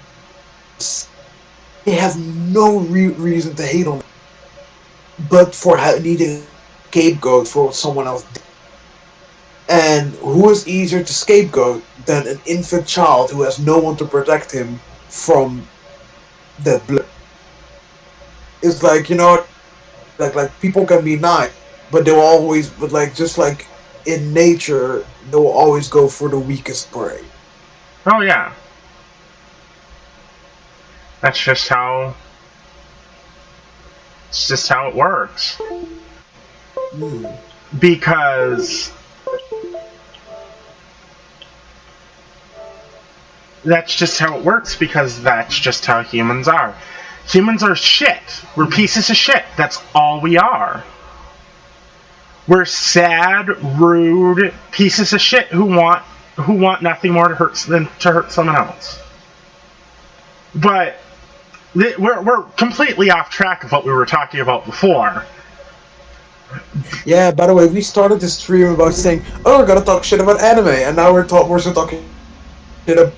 they have no reason to hate on him, but for needing a scapegoat for what someone else did. And who is easier to scapegoat than an infant child who has no one to protect him from that blood? It's like, you know, like people can be nice, but they'll always, but like, just like in nature, they'll always go for the weakest prey. Oh yeah. That's just how... It's just how it works. Because... That's just how it works, because that's just how humans are. Humans are shit. We're pieces of shit. That's all we are. We're sad, rude pieces of shit who want nothing more than to hurt someone else. But we're completely off track of what we were talking about before. Yeah, by the way, we started this stream about saying, oh, we're gonna talk shit about anime, and now we're still talking shit about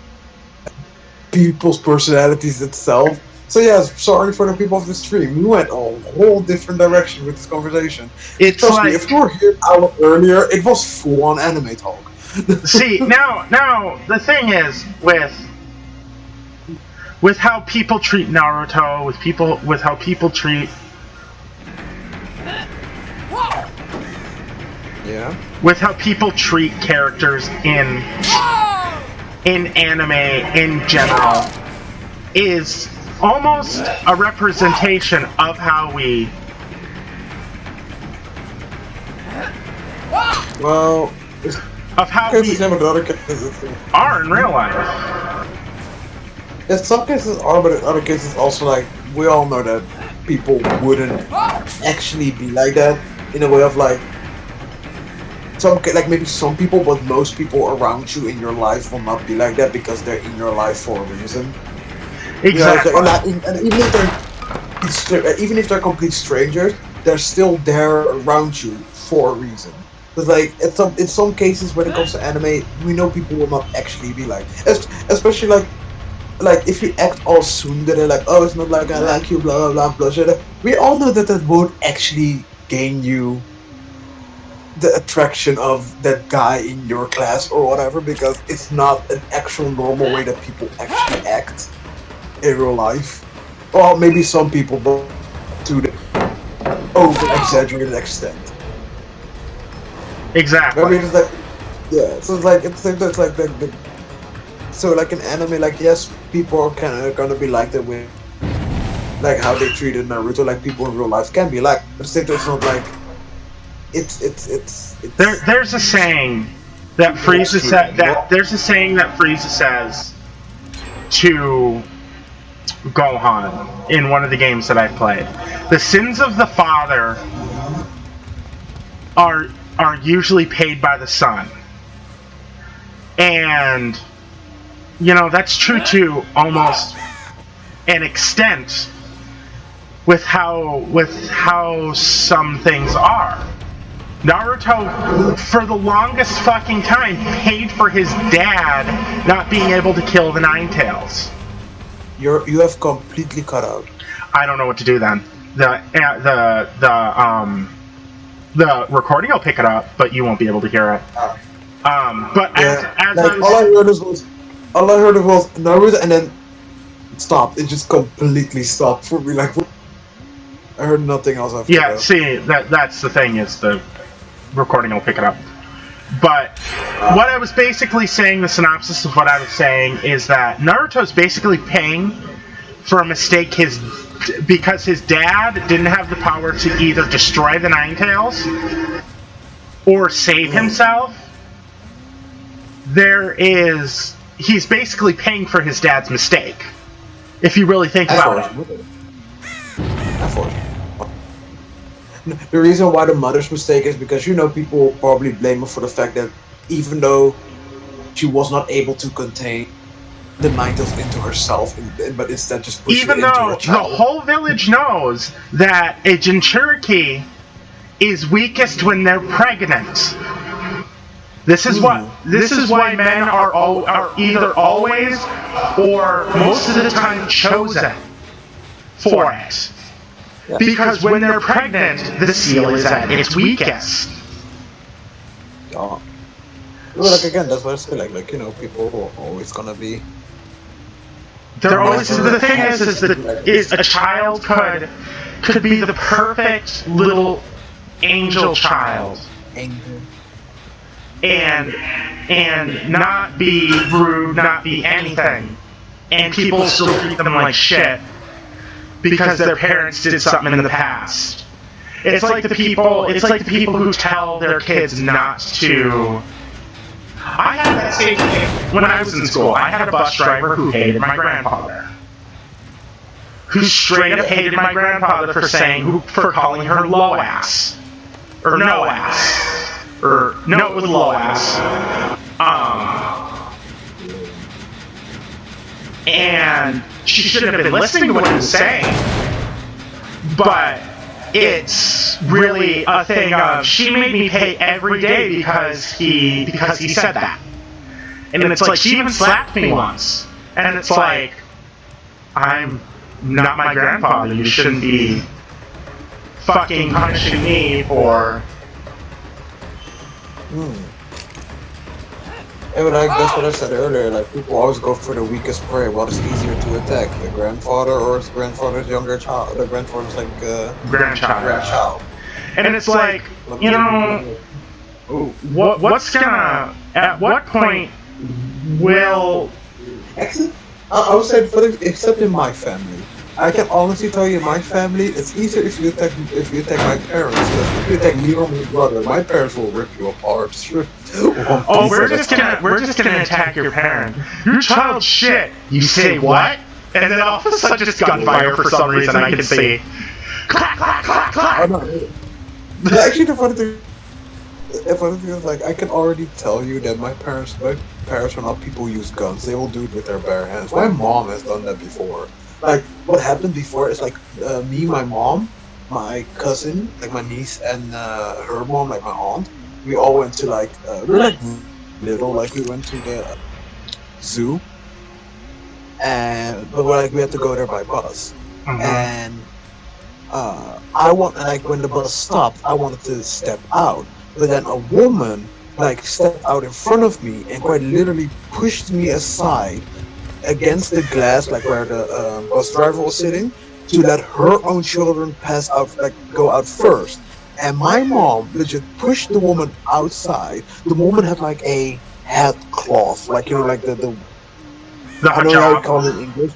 people's personalities itself. So yeah, sorry for the people of the stream. We went a whole different direction with this conversation. Trust me, if you were here an hour earlier, it was full on anime talk. See, now the thing is with how people treat Naruto, with how people treat Yeah. with how people treat characters in anime in general is almost a representation of how we Well, it's of how cases we same with other cases. are in real life. In some cases are, but in other cases also like we all know that people wouldn't actually be like that in a way of like like maybe some people, but most people around you in your life will not be like that because they're in your life for a reason. Exactly. You know, it's like, and even if they're complete strangers, they're still there around you for a reason. But like in some cases when it comes to anime, we know people will not actually be like, especially like if you act all tsundere, like oh it's not like I like you, blah blah blah blah. We all know that that won't actually gain you the attraction of that guy in your class or whatever because it's not an actual normal way that people actually act in real life. Or maybe some people, but to the over exaggerated extent. Exactly. I mean, it's like, yeah, so it's like, it's like so like in anime, like, yes, people are kind of gonna be like that with, like, how they treated Naruto, like, people in real life can be like, but at the same time, it's not like, it's There's a saying that Frieza says to Gohan in one of the games that I've played. The sins of the father are usually paid by the son. And you know, that's true to almost an extent with how some things are. Naruto, for the longest fucking time, paid for his dad not being able to kill the Nine Tails. You have completely cut out. I don't know what to do then. The recording will pick it up, but you won't be able to hear it. But Yeah, as like, I was, all I heard was Naruto, and then it stopped. It just completely stopped for me. Like, I heard nothing else after yeah, that. see, that's the thing, is the recording will pick it up. But what I was basically saying, the synopsis of what I was saying, is that Naruto's basically paying for a mistake because his dad didn't have the power to either destroy the Nine Tails or save himself. He's basically paying for his dad's mistake, if you really think about it. The reason why the mother's mistake is because people probably blame her for the fact that even though she was not able to contain the Ninetales into herself, but instead just pushed it Even into though her the child. whole village knows that a Jinchuriki is weakest when they're pregnant. This is why men are either always or most of the time chosen for it. Yeah. Because when they're pregnant, the seal is at its weakest. Yeah. Well, like again, that's what I say. Like people are always gonna be. They're always. The thing is a child could be the perfect little angel child. And not be rude, not be anything, and people still treat them like shit because their parents did something in the past. It's like the people who tell their kids not to. I had that same thing when I was in school. I had a bus driver who hated my grandfather, who straight up hated my grandfather for calling her low ass or no ass. Or no, it was low ass. And she shouldn't have been listening to what he was saying. But it's really a thing of she made me pay every day because he said that. And it's like she even slapped me once. And it's like, I'm not my grandfather. You shouldn't be fucking punishing me for. Yeah, but like that's what I said earlier. Like people always go for the weakest prey. What is easier to attack, the grandfather or his grandfather's younger child? The grandfather's like grandchild. grandchild. And it's like, you know, what's gonna, at what point will... Actually, I would say, except in my family. I can honestly tell you, in my family, it's easier if you attack my parents. Because if you attack me or my brother, my parents will rip you apart. Oh, we're just gonna attack your parent. Your child's shit. You say what? And then all of a sudden just gunfire for some reason I can see. Clack, clack, clack, clack! Oh, no. Actually, the funny thing is, like, I can already tell you that my parents are not people who use guns. They will do it with their bare hands. My mom has done that before. Like, what happened before is, like, me, my mom, my cousin, like, my niece, and her mom, like, my aunt, we all went to, like, we were, like, little, like, we went to the zoo, but, like, we had to go there by bus. And when the bus stopped, I wanted to step out, but then a woman like stepped out in front of me and quite literally pushed me aside against the glass, like where the bus driver was sitting, to let her own children pass out, like go out first. And my mom legit pushed the woman outside. The woman had like a headcloth, like like the I don't know how you call it in English.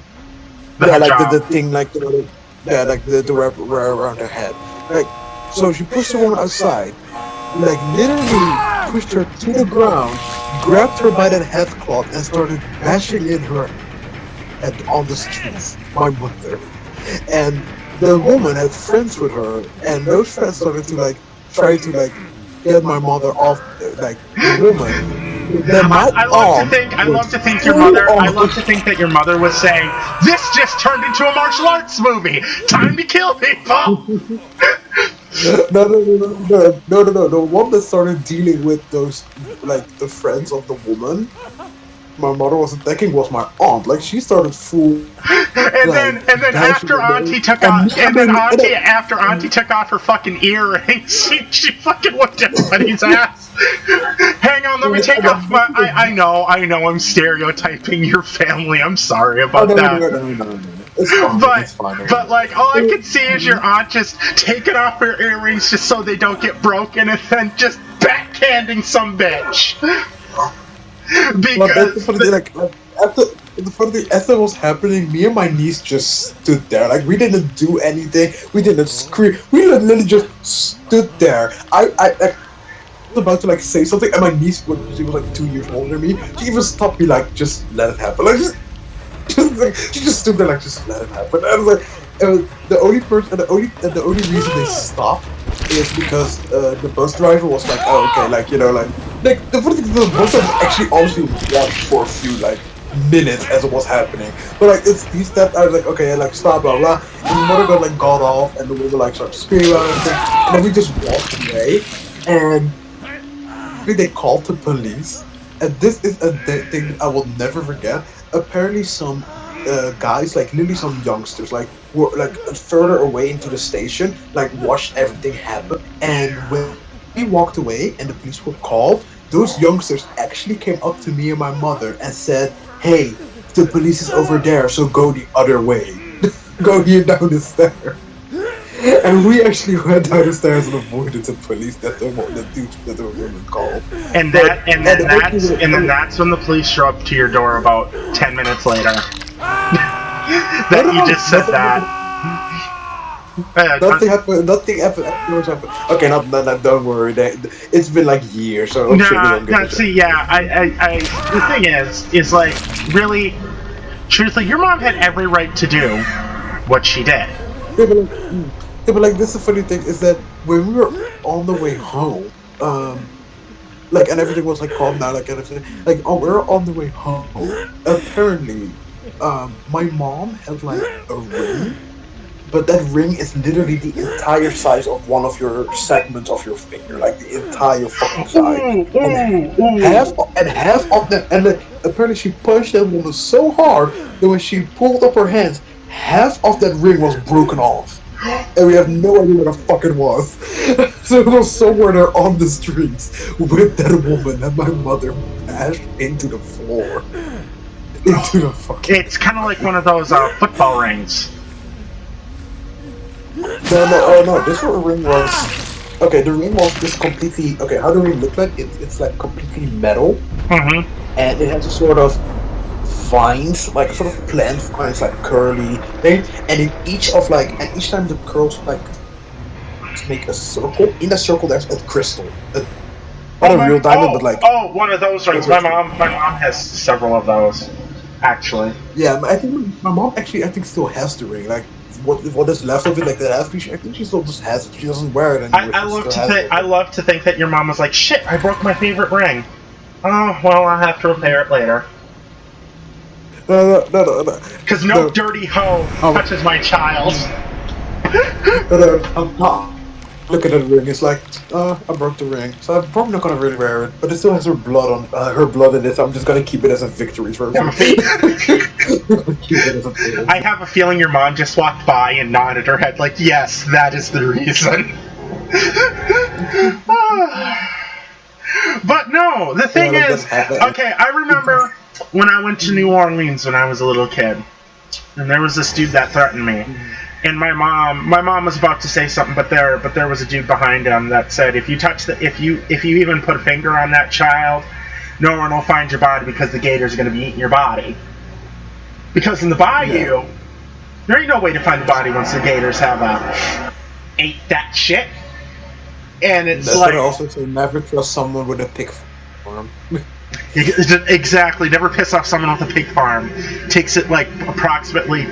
Yeah, like the thing, like the wrap around her head. Like, so she pushed the woman outside, like literally pushed her to the ground, grabbed her by that headcloth, and started bashing in her head on the streets. My mother. And the woman had friends with her, and those friends started to like try to like get my mother off, like the woman. I love to think that your mother was saying, "This just turned into a martial arts movie. Time to kill people." No. The one that started dealing with those, like the friends of the woman my mother was attacking was my aunt. Like she started full. And then after Auntie took off her fucking earrings, she fucking whooped everybody's ass. Hang on, let me take off my. I know, I'm stereotyping your family. I'm sorry about that. No. It's fine. But like, all I can see is your aunt just taking off her earrings just so they don't get broken, and then just backhanding some bitch. Because the funny thing, as it was happening, me and my niece just stood there. Like we didn't do anything. We didn't scream. We literally just stood there. I was about to like say something, and my niece, she was like 2 years older than me, she even stopped me like, just let it happen. Like like, she just stood there like, just let it happen. And like, the only reason they stopped is because the bus driver was like, oh okay, like the funny thing is the bus driver actually honestly watched for a few like minutes as it was happening, but like he stepped out like, okay, like stop, blah blah, and the mother got off, and the woman like started screaming and everything, and then we just walked away, and they called the police, and this is a thing I will never forget. Apparently some guys, like literally some youngsters, like were like further away into the station, like watched everything happen, and when we walked away and the police were called, those youngsters actually came up to me and my mother and said, hey, the police is over there, so go the other way. Go here down the stairs. And we actually went down the stairs and avoided the police that the woman called. And then that's when the police show up to your door about 10 minutes later. That you just said that. Nothing happened. Okay, don't worry. It's been like years, so see, yeah. The thing is like, really, truthfully, your mom had every right to do what she did. Yeah, but like this is the funny thing is that when we were on the way home, like and everything was like calm down, like everything, like we were on the way home. Apparently, my mom had like a ring. But that ring is literally the entire size of one of your segments of your finger, like the entire fucking size. And apparently she punched that woman so hard that when she pulled up her hands, half of that ring was broken off. And we have no idea where the fuck it was. So it was somewhere there on the streets with that woman, and my mother bashed into the floor. Into the fucking... It's kind of like one of those football rings. No, this ring was okay, the ring is completely okay. How the ring look like? It's like completely metal, Mm-hmm. and it has a sort of vines, like sort of plant vines, like curly thing. And in each time the curls like make a circle. In that circle, there's a crystal, not Oh a real my! diamond, but like One of those a rings. crystal. My mom has several of those, actually. Yeah, I think my mom actually, I think, still has the ring. Like what is left of it, like the half piece. I think she still just has it. She doesn't wear it anymore. She still has it. I love to think that your mom was like, "Shit, I broke my favorite ring. Oh well, I'll have to repair it later." No. Because no No, dirty hoe um, touches my child. I'm not. Look at the ring. It's like, I broke the ring, so I'm probably not gonna really wear it. But it still has her blood in it. So I'm just gonna keep it as a victory trophy. Keep it as a I trophy. have a feeling your mom just walked by and nodded her head like, yes, that is the reason. But no, the Yeah, thing like is, that's happened. okay, I remember when I went to New Orleans when I was a little kid, and there was this dude that threatened me. And my mom was about to say something, but there was a dude behind him that said, if you even put a finger on that child, no one will find your body because the gators are going to be eating your body. Because in the Yeah. bayou, there ain't no way to find the body once the gators have ate that shit. And it's That's what I like, also say. Never trust someone with a pig farm. exactly, never piss off someone with a pig farm. Takes it like approximately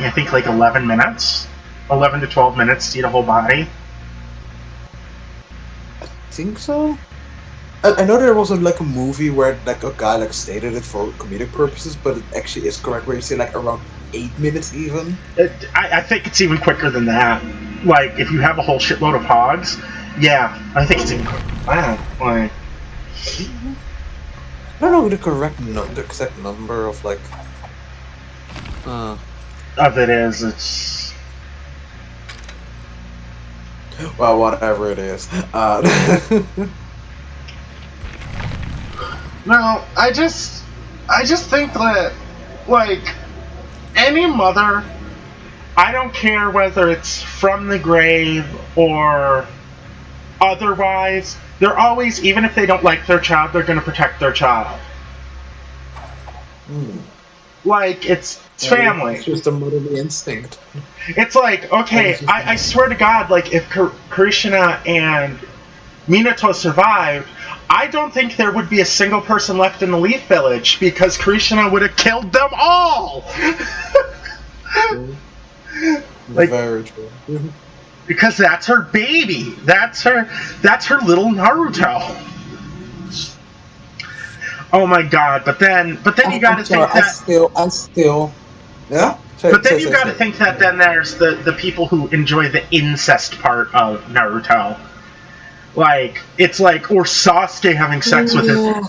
I think like 11 minutes, 11 to 12 minutes to eat a whole body. Think so. I know there was like a movie where like a guy like stated it for comedic purposes, but it actually is correct where you say like around 8 minutes even. I think it's even quicker than that. Like if you have a whole shitload of hogs, yeah, I think it's even quicker than that. Like, I don't know the exact number of like. of it is, it's Well, whatever it is. no. I just think that like any mother, I don't care whether it's from the grave or otherwise, they're always, even if they don't like their child, they're going to protect their child. Like, it's It's family. just a motherly instinct. It's like, And okay, it's just I swear to God, like, if Karishina and Minato survived, I don't think there would be a single person left in the Leaf Village because Karishina would have killed them all! Like, very true. because that's her baby. That's her little Naruto. Oh my god, but then you gotta I'm sorry. think that I still. Yeah. but then you gotta Say. think that then there's the people who enjoy the incest part of Naruto. Like, it's like, or Sasuke having sex with his. Yeah.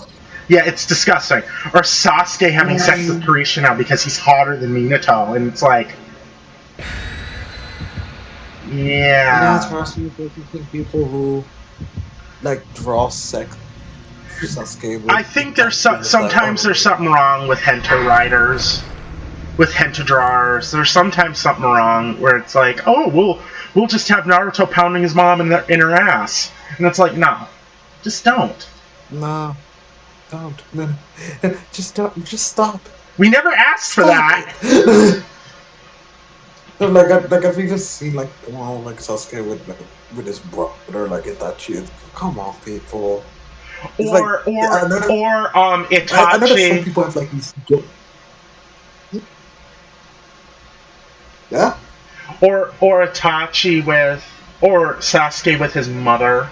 Yeah, it's disgusting. Or Sasuke having sex with Kirishina because he's hotter than Minato, and it's like. Yeah, Yeah. trust me, I think people who like draw sex Sasuke I would think like feel like, sometimes oh, there's something wrong with hentai writers. With hentai drawers, there's sometimes something wrong where it's like, oh, we'll just have Naruto pounding his mom in her ass, and it's like, no, just don't. no, don't, no, just don't, just stop, We never asked for stop that. it. I've even seen like like Sasuke with his brother like Itachi. Come on, people. It's like Itachi, I know that some people have like these. Yeah. or Itachi with or Sasuke with his mother.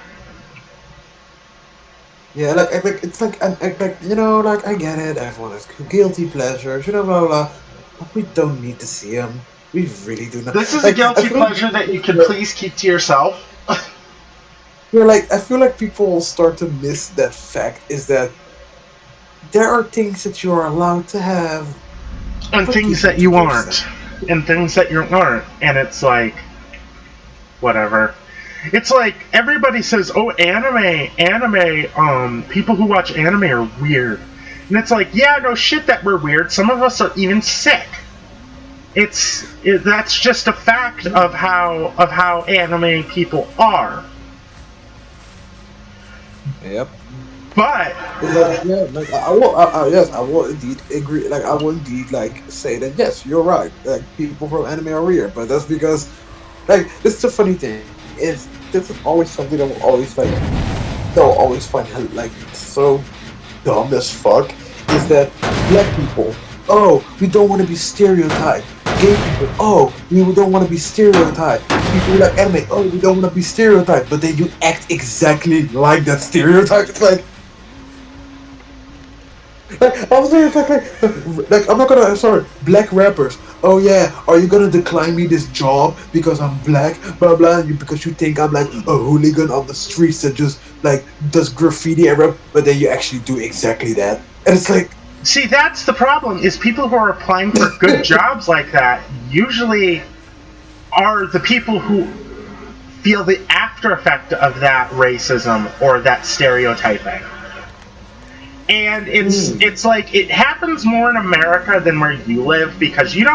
Yeah, like it's like like I get it. Everyone has guilty pleasures, blah blah blah. But we don't need to see them. We really do not. This is a Like I guilty feel like pleasure that you could please keep to yourself. I feel like people start to miss that fact is that there are things that you are allowed to have, And but things keep them that to you yourself. aren't. And things that you aren't. And it's like, whatever. It's like everybody says, "Oh, anime. People who watch anime are weird," and it's like, yeah, no shit that we're weird. Some of us are even sick. That's just a fact of how anime people are. Yep. But It's like, yeah, like yes, I will indeed agree. Like I will indeed like say that yes, you're right. Like people from anime are weird, but that's because like this is the funny thing is this is always something that will always like they'll always find like so dumb as fuck is that black people, oh, we don't want to be stereotyped. Gay people, oh, we don't want to be stereotyped. People who like anime, oh, we don't want to be stereotyped, but then you act exactly like that stereotype. It's like I was saying, it's like I'm not gonna. Sorry, black rappers. Oh yeah, are you gonna decline me this job because I'm black? Blah blah. You because you think I'm like a hooligan on the streets that just like does graffiti and rap, but then you actually do exactly that. And it's like, see, that's the problem. Is people who are applying for good jobs like that usually are the people who feel the after effect of that racism or that stereotyping. And it's like it happens more in America than where you live because you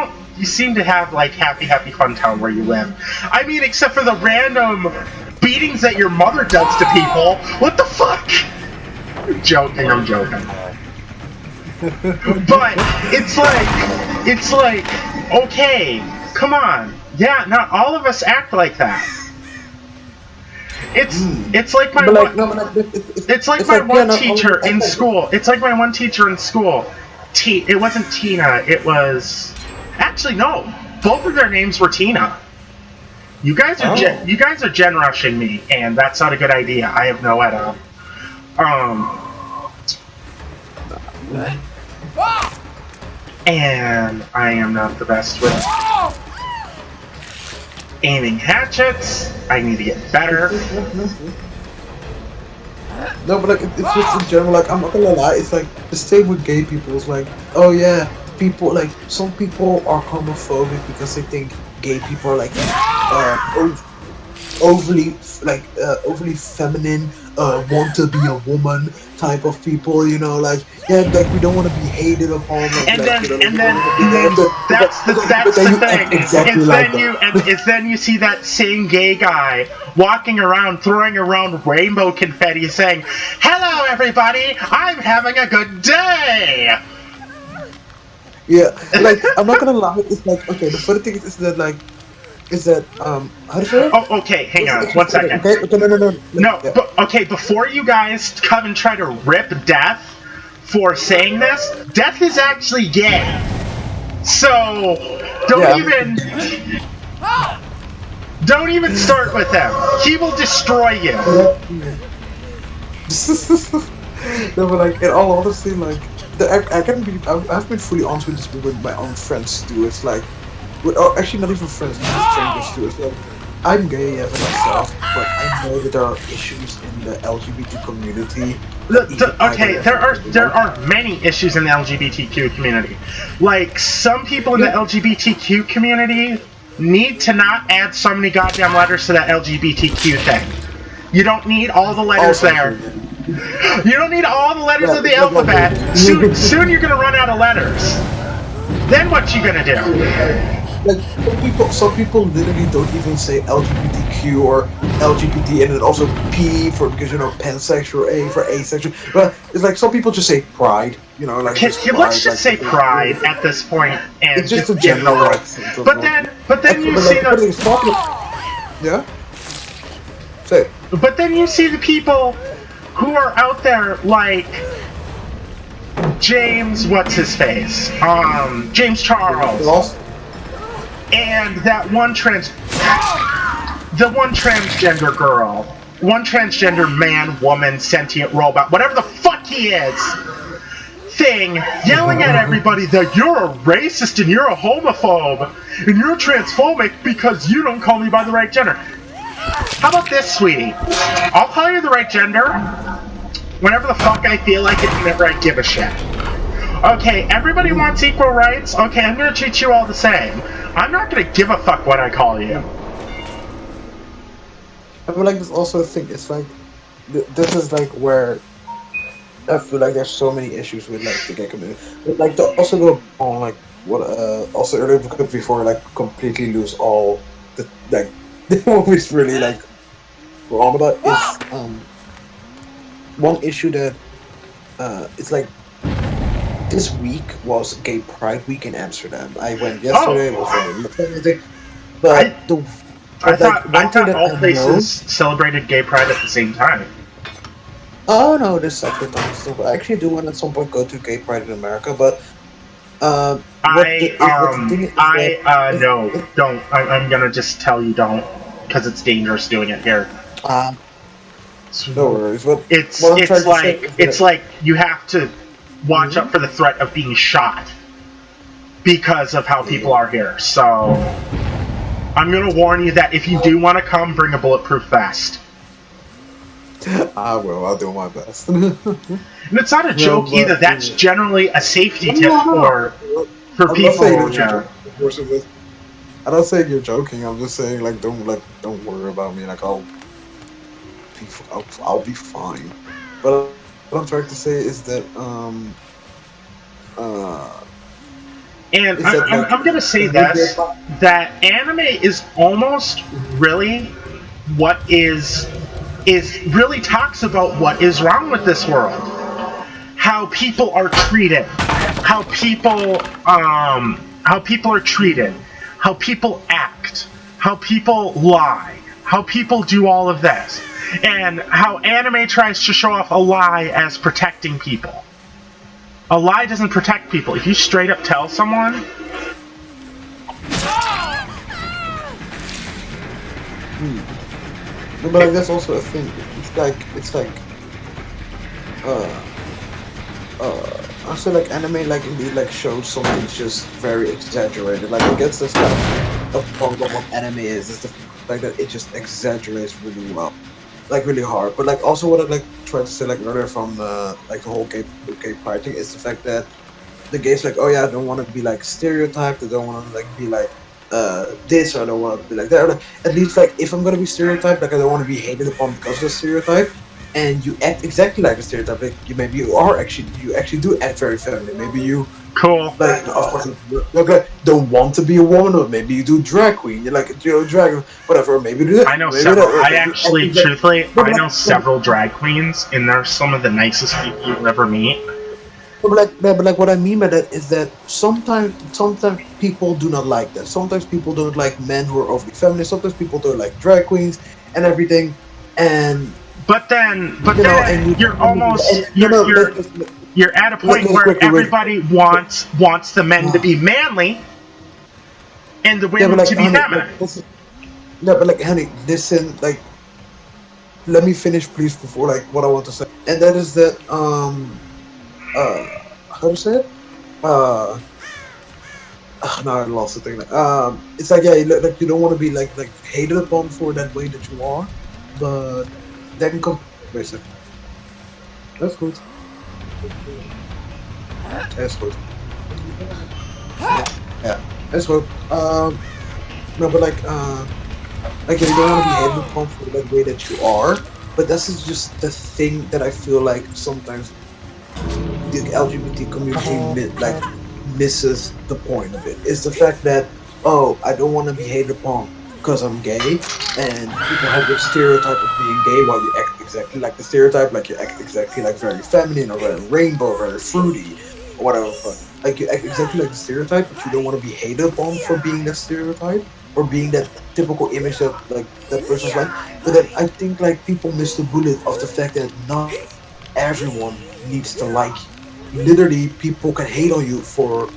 seem to have like happy fun town where you live. I mean, except for the random beatings that your mother does to people. What the fuck? I'm joking. But it's like okay, come on. Yeah, not all of us act like that. It's like my but like one, no, but like, it's like it's my like yeah, one no, teacher I in think school. It's like my one teacher in school. It wasn't Tina. It was actually no. Both of their names were Tina. You guys are gen rushing me, and that's not a good idea. I have no idea. And I am not the best with aiming hatchets. I need to get better. no, but like it's just in general. Like I'm not gonna lie, it's like the same with gay people. It's like, oh yeah, people like some people are homophobic because they think gay people are like overly overly feminine, want to be a woman type of people. You know, like yeah, like we don't want to be hated upon. And then, You know, like, and we then don't want to be that's the but then you thing. act exactly It's like then you that. it's then you see that same gay guy walking around throwing around rainbow confetti, saying, "Hello, everybody! I'm having a good day." Yeah, like I'm not gonna lie. It's like okay. The funny thing is that like is that how to say it? Oh, okay. Hang on, one Okay, second. okay, no, no, no. No, Yeah. but okay. Before you guys come and try to rip Death for saying this, Death is actually gay. So Yeah. don't even start with him. He will destroy you. No, but like in all honesty, like I can be. I've been fully honest with this with my own friends too. It's like, actually not even friends, just strangers too. It's like I'm gay as myself, but I know that there are issues in the LGBT community. Okay, there are many issues in the LGBTQ community. Like some people in the LGBTQ community need to not add so many goddamn letters to that LGBTQ thing. You don't need all the letters there. You don't need all the letters of the alphabet. Soon you're gonna run out of letters. Then what you gonna do? Like some people literally don't even say LGBTQ or LGBT, and then also P for because you know pansexual, A for asexual. But it's like some people just say pride. You know, like Let's just say pride at this point and it's just a give general the like. But then you see the yeah. Say. But then you see the people who are out there like James, what's his face? James Charles. And the one transgender girl, one transgender man, woman, sentient robot, whatever the fuck he is, thing, yelling at everybody that you're a racist and you're a homophobe and you're transphobic because you don't call me by the right gender. How about this, sweetie? I'll call you the right gender whenever the fuck I feel like it, whenever I give a shit. Okay, everybody wants equal rights. Okay, I'm gonna treat you all the same. I'm not gonna give a fuck what I call you. I feel like there's also a thing. It's like this is like where I feel like there's so many issues with like the gay community. But like to also go on like what also earlier before like completely lose all the like the movies really like wrong about is one issue that it's like this week was Gay Pride Week in Amsterdam. I went Oh, yesterday. It was really lovely, I but the I but like thought I one thing thought that all I places know. celebrated gay pride at the same time. Oh no, there's separate times still. But I actually do want at some point go to Gay Pride in America. But what the thing is that No, don't. I'm gonna just tell you don't, because it's dangerous doing it here. uh, It's no worries. But what I'm it's trying to say like is that you have to watch out Mhm. for the threat of being shot because of how people Yeah. are here. So I'm gonna warn you that if you do want to come, bring a bulletproof vest. I will. I'll do my best. No, And it's not a joke either. but That's generally a safety no, tip no, no. for I'm not saying people. that you're Yeah. joking. Of course, I'm not saying you're joking. I'm just saying don't worry about me. Like I'll be fine. But what I'm trying to say is that uh And is that like I'm gonna say with your this, that anime is almost really what is really talks about what is wrong with this world, how people are treated, how people are treated, how people act, how people lie, how people do all of this, and how anime tries to show off a lie as protecting people. A lie doesn't protect people. If you straight up tell someone, hmm. No, but like that's also a thing. It's like uh I feel like anime like indeed like shows something just very exaggerated. Like I guess that's like a problem of anime is the fact that it just exaggerates really well, like really hard. But like also what I like tried to say like earlier from like the whole gay pride thing is the fact that the gays like, oh yeah, I don't want to be like stereotyped. I don't want to like be like this. Or I don't want to be like that. Or, like, at least like if I'm gonna be stereotyped, like I don't want to be hated upon because of the stereotype. And you act exactly like a stereotype. Like you actually do act very feminine. Maybe you cool. like of course like don't want to be a woman, or maybe you do drag queen. You're like drag whatever. Maybe do that. I know Maybe that. several. Or I maybe act actually, exactly. truthfully, No, I but know like, several drag queens, and they're some of the nicest people you'll ever meet. but like what I mean by that is that sometimes people do not like that. Sometimes people don't like men who are overly feminine. Sometimes people don't like drag queens and everything. And But then you you're and almost no no you're at a point let's where quickly wait. everybody wants the men to be manly and the Yeah, but women like to be honey, like feminine. listen, no, but like honey, listen, like let me finish please before like what I want to say, and that is that uh how to say it uh no, I lost the thing. It's like yeah, like you don't want to be like hated upon for that way that you are, but then come. Wait a second. That's good. That's good. Yeah, that's good. No, but like yeah, you don't want to be hated upon for that way that you are. But this is just the thing that I feel like sometimes the LGBT community misses the point of it. Is the fact that oh, I don't want to be hated upon because I'm gay, and people have this stereotype of being gay while you act exactly like the stereotype, like you act exactly like very feminine or very rainbow, or very fruity, or whatever. But like you act exactly like the stereotype, but you don't want to be hated upon for being that stereotype or being that typical image that like that person's like. But then I think like people miss the bullet of the fact that not everyone needs to like you. Literally, people can hate on you for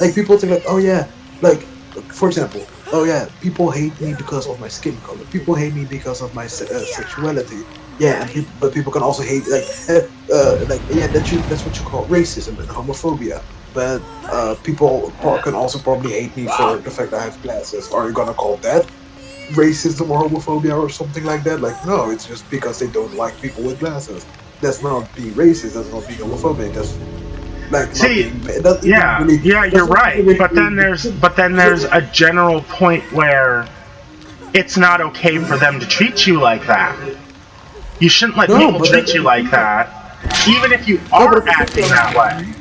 like people think like, oh yeah, like for example, oh yeah, people hate me because of my skin color. People hate me because of my sexuality. Yeah, and but people can also hate like yeah, that's what you call racism and homophobia. But people can also probably hate me for the fact that I have glasses. Are you gonna call that racism or homophobia or something like that? Like, no, it's just because they don't like people with glasses. That's not being racist. That's not being homophobic. That's like not See, being. That isn't yeah, really. yeah, you're That's not right. really. But then there's a general point where it's not okay for them to treat you like that. You shouldn't let No, people but treat you like that, even if you no, but are at the same acting time, that way.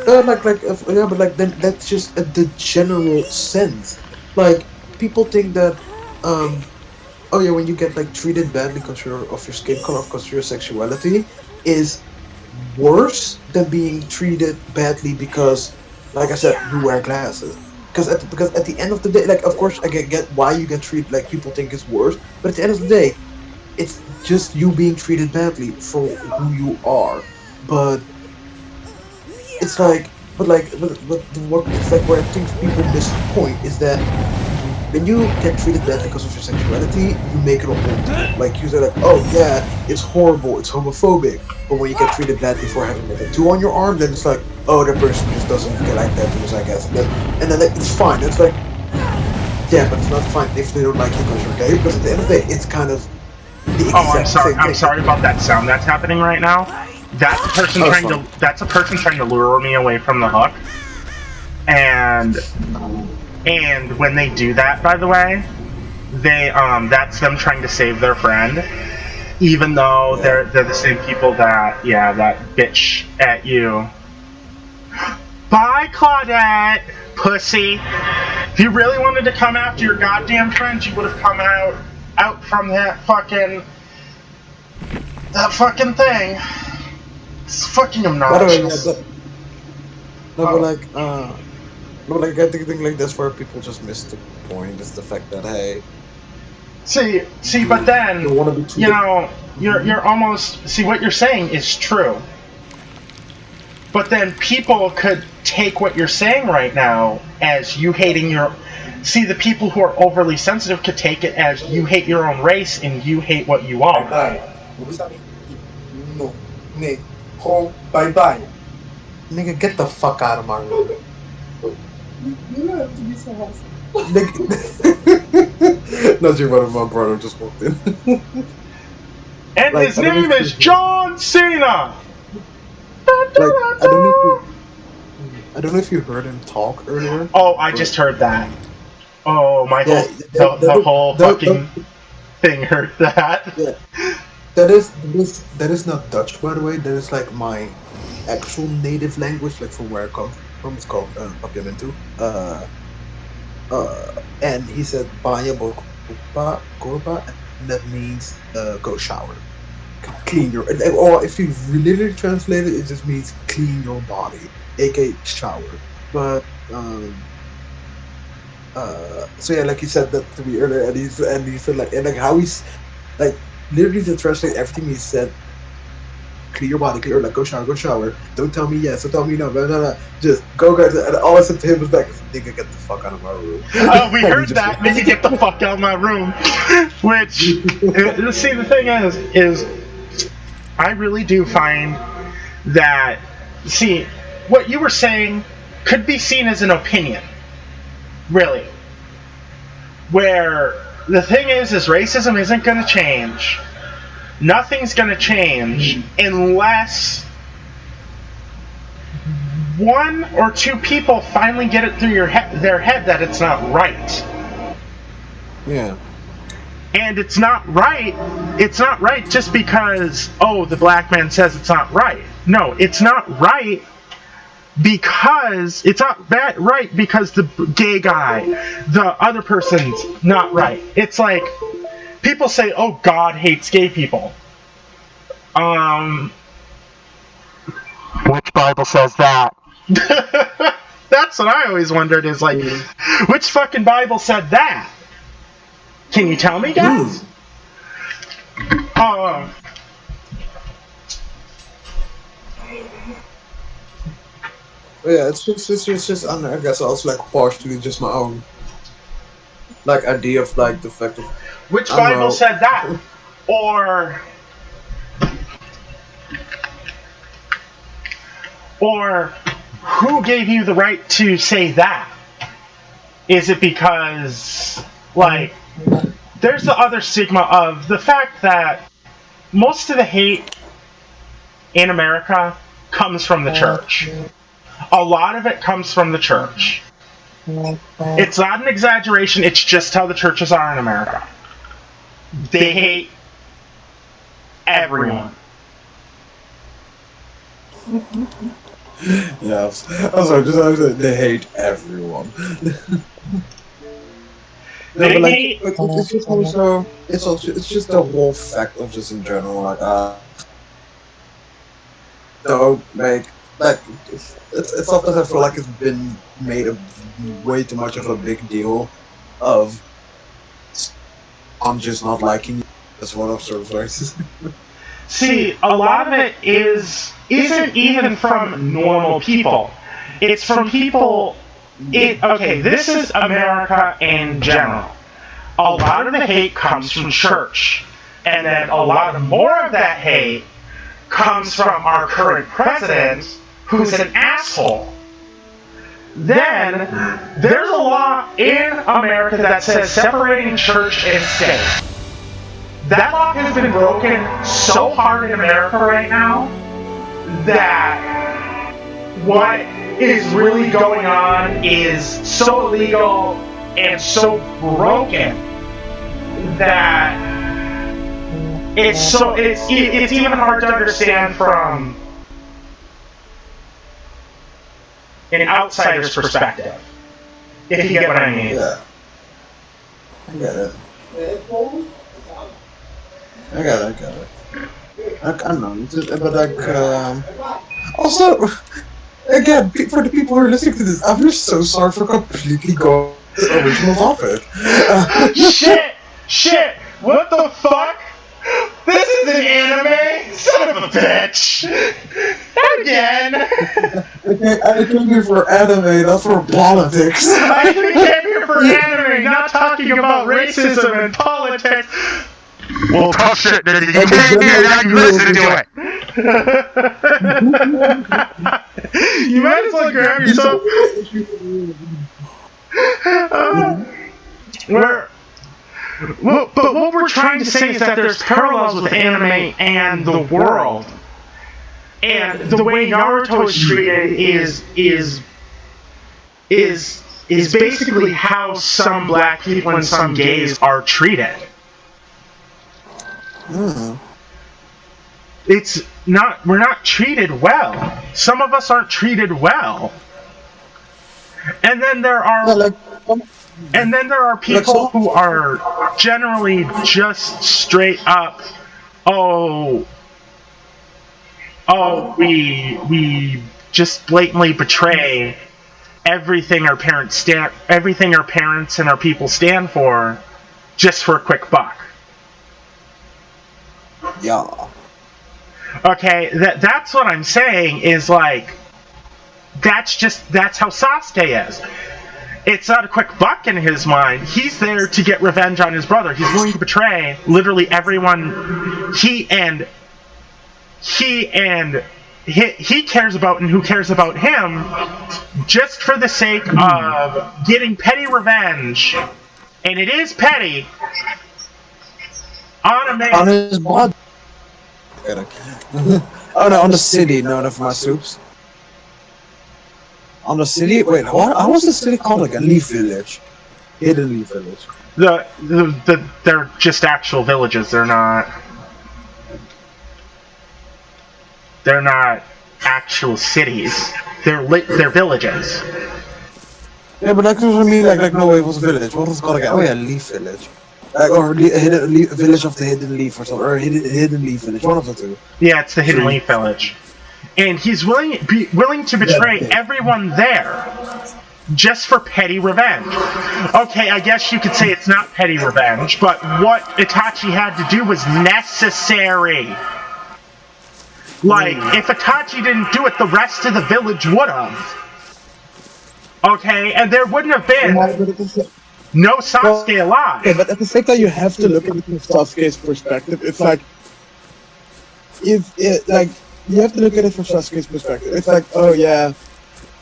Yeah, but like then that's just the general sense. Like people think that, um, oh yeah, when you get like treated badly because you're of your skin color, because your sexuality is worse than being treated badly because, like I said, you wear glasses. Because at the end of the day, like of course I get why you get treated like people think it's worse, but at the end of the day, it's just you being treated badly for who you are. But it's like, but what it's like where I think people miss the point is that when you get treated badly because of your sexuality, you make it all ultimate. Like you say, like, oh yeah, it's horrible, it's homophobic. But when you get treated badly for having a tattoo on your arm, then it's like, oh, that person just doesn't like tattoos, I guess. And then like, it's fine. It's like, yeah, but it's not fine if they don't like you because you're gay. Because at the end of the day, it's kind of the Oh, I'm exact sorry. same I'm thing. sorry about that sound that's happening right now. That's a person Oh, it's trying fine. to. That's a person trying to lure me away from the hook. And when they do that, by the way, they that's them trying to save their friend, even though Yeah. they're the same people that that bitch at you. Bye, Claudette, pussy. If you really wanted to come after your goddamn friends, you would have come out from that fucking thing. It's fucking By the way, yeah, obnoxious. no, but Oh. like, no, like I think like that's where people just miss the point. Is the fact that hey, See, but you then don't want to be treated. you're almost see what you're saying is true. But then people could take what you're saying right now as you hating your. See, the people who are overly sensitive could take it as you hate your own race and you hate what you Bye are. bye. No, nee, gewoon bye bye. Nigga, get the fuck out of my room. You have to be so awesome. Nigga, not you, but my brother just walked in. And Like his I don't know name if you is John Cena. like I don't know if you I don't know if you heard him talk earlier, Oh, I but just heard that. Oh, my yeah, whole the whole that, fucking thing heard that. yeah, that is not Dutch, by the way. That is like my actual native language, like from where I come from. It's called Papiamento. And he said Baya Bokorba, Gorba, and that means go shower, clean your. Or if you literally translate it, it just means clean your body, aka shower. But so yeah, like he said that to me earlier, and he said like and like how he's like literally to translate everything he said. Clean your body, clear like go shower, go shower. Don't tell me yes, don't tell me no, blah, blah, blah. Just go, guys. And all I said to him was like, "Nigga, get the fuck out of my room." Oh, we And he heard just that. Nigga, get the fuck out of my room. Which, see, the thing is I really do find that, see, what you were saying could be seen as an opinion, really. Where the thing is racism isn't going to change. Nothing's going to change unless one or two people finally get it through their head that it's not right. yeah, And it's not right. It's not right just because, oh, the black man says it's not right. No, it's not right because it's not right because the gay guy, the other person's not right. It's like people say, "Oh, God hates gay people." Um, which Bible says that? That's what I always wondered. Is like, mm. which fucking Bible said that? Can you tell me, guys? Mm. Um, Yeah, it's just I guess also like partially just my own like idea of like the fact of which I don't Bible know. said that? Or Or who gave you the right to say that? Is it because, like, there's the other stigma of the fact that most of the hate in America comes from the church. A lot of it comes from the church. It's not an exaggeration, it's just how the churches are in America. They hate everyone. Yeah, I'm sorry, just they hate everyone. No, They but like hate. it's just also it's just the whole fact of just in general like don't make like it's something I feel like it's been made a way too much of a big deal of I'm just not liking you. That's one of sort of voices. See, a lot of it isn't even from normal people. It's from people. Okay, this is America in general. A lot of the hate comes from church, and then a lot more of that hate comes from our current president, who's an asshole. Then there's a law in America that says separating church and state. That law has been broken so hard in America right now that what is really going on is so illegal and so broken that it's even hard to understand from an outsider's perspective, if you get what I mean. Yeah. I get it. I got it. I don't know, but like, also, again, for the people who are listening to this, I'm just so sorry for completely going to the original topic. Shit! What the fuck? This is an anime? Son of a bitch! Again! I came here for anime, not for politics. I came here for anime, not talking about racism and politics. Well, tough shit, then you came here, now you listen to it. You might as well grab yourself. But what we're trying to say is that there's parallels with anime and the world. And the way Naruto is treated is basically how some black people and some gays are treated. It's not, we're not treated well. Some of us aren't treated well. And then there are people who are generally just straight up, we just blatantly betray everything our parents and our people stand for, just for a quick buck. Yeah. Okay, that's what I'm saying is like, that's how Sasuke is. It's not a quick buck in his mind. He's there to get revenge on his brother. He's willing to betray literally everyone he cares about and who cares about him, just for the sake of getting petty revenge. And it is petty on a man. On his blood. Oh no, on the city, no, not for my soups. On the city? Wait, what? How was the city called again? Leaf Village. Hidden Leaf Village. They're just actual villages. They're not actual cities. They're villages. Yeah, but that doesn't mean like no, it was a village. What was it called again? Oh yeah, Leaf Village. Or Village of the Hidden Leaf or something, or Hidden Leaf Village, one of the two. Yeah, it's the Hidden Leaf Village. And he's willing to betray everyone there, just for petty revenge. Okay, I guess you could say it's not petty revenge, but what Itachi had to do was necessary. Like, if Itachi didn't do it, the rest of the village would have. Okay, and there wouldn't have been no Sasuke alive. Okay, but at the same time, you have to look at it from Sasuke's perspective. It's like, you have to look at it from Sasuke's perspective. It's like, oh yeah,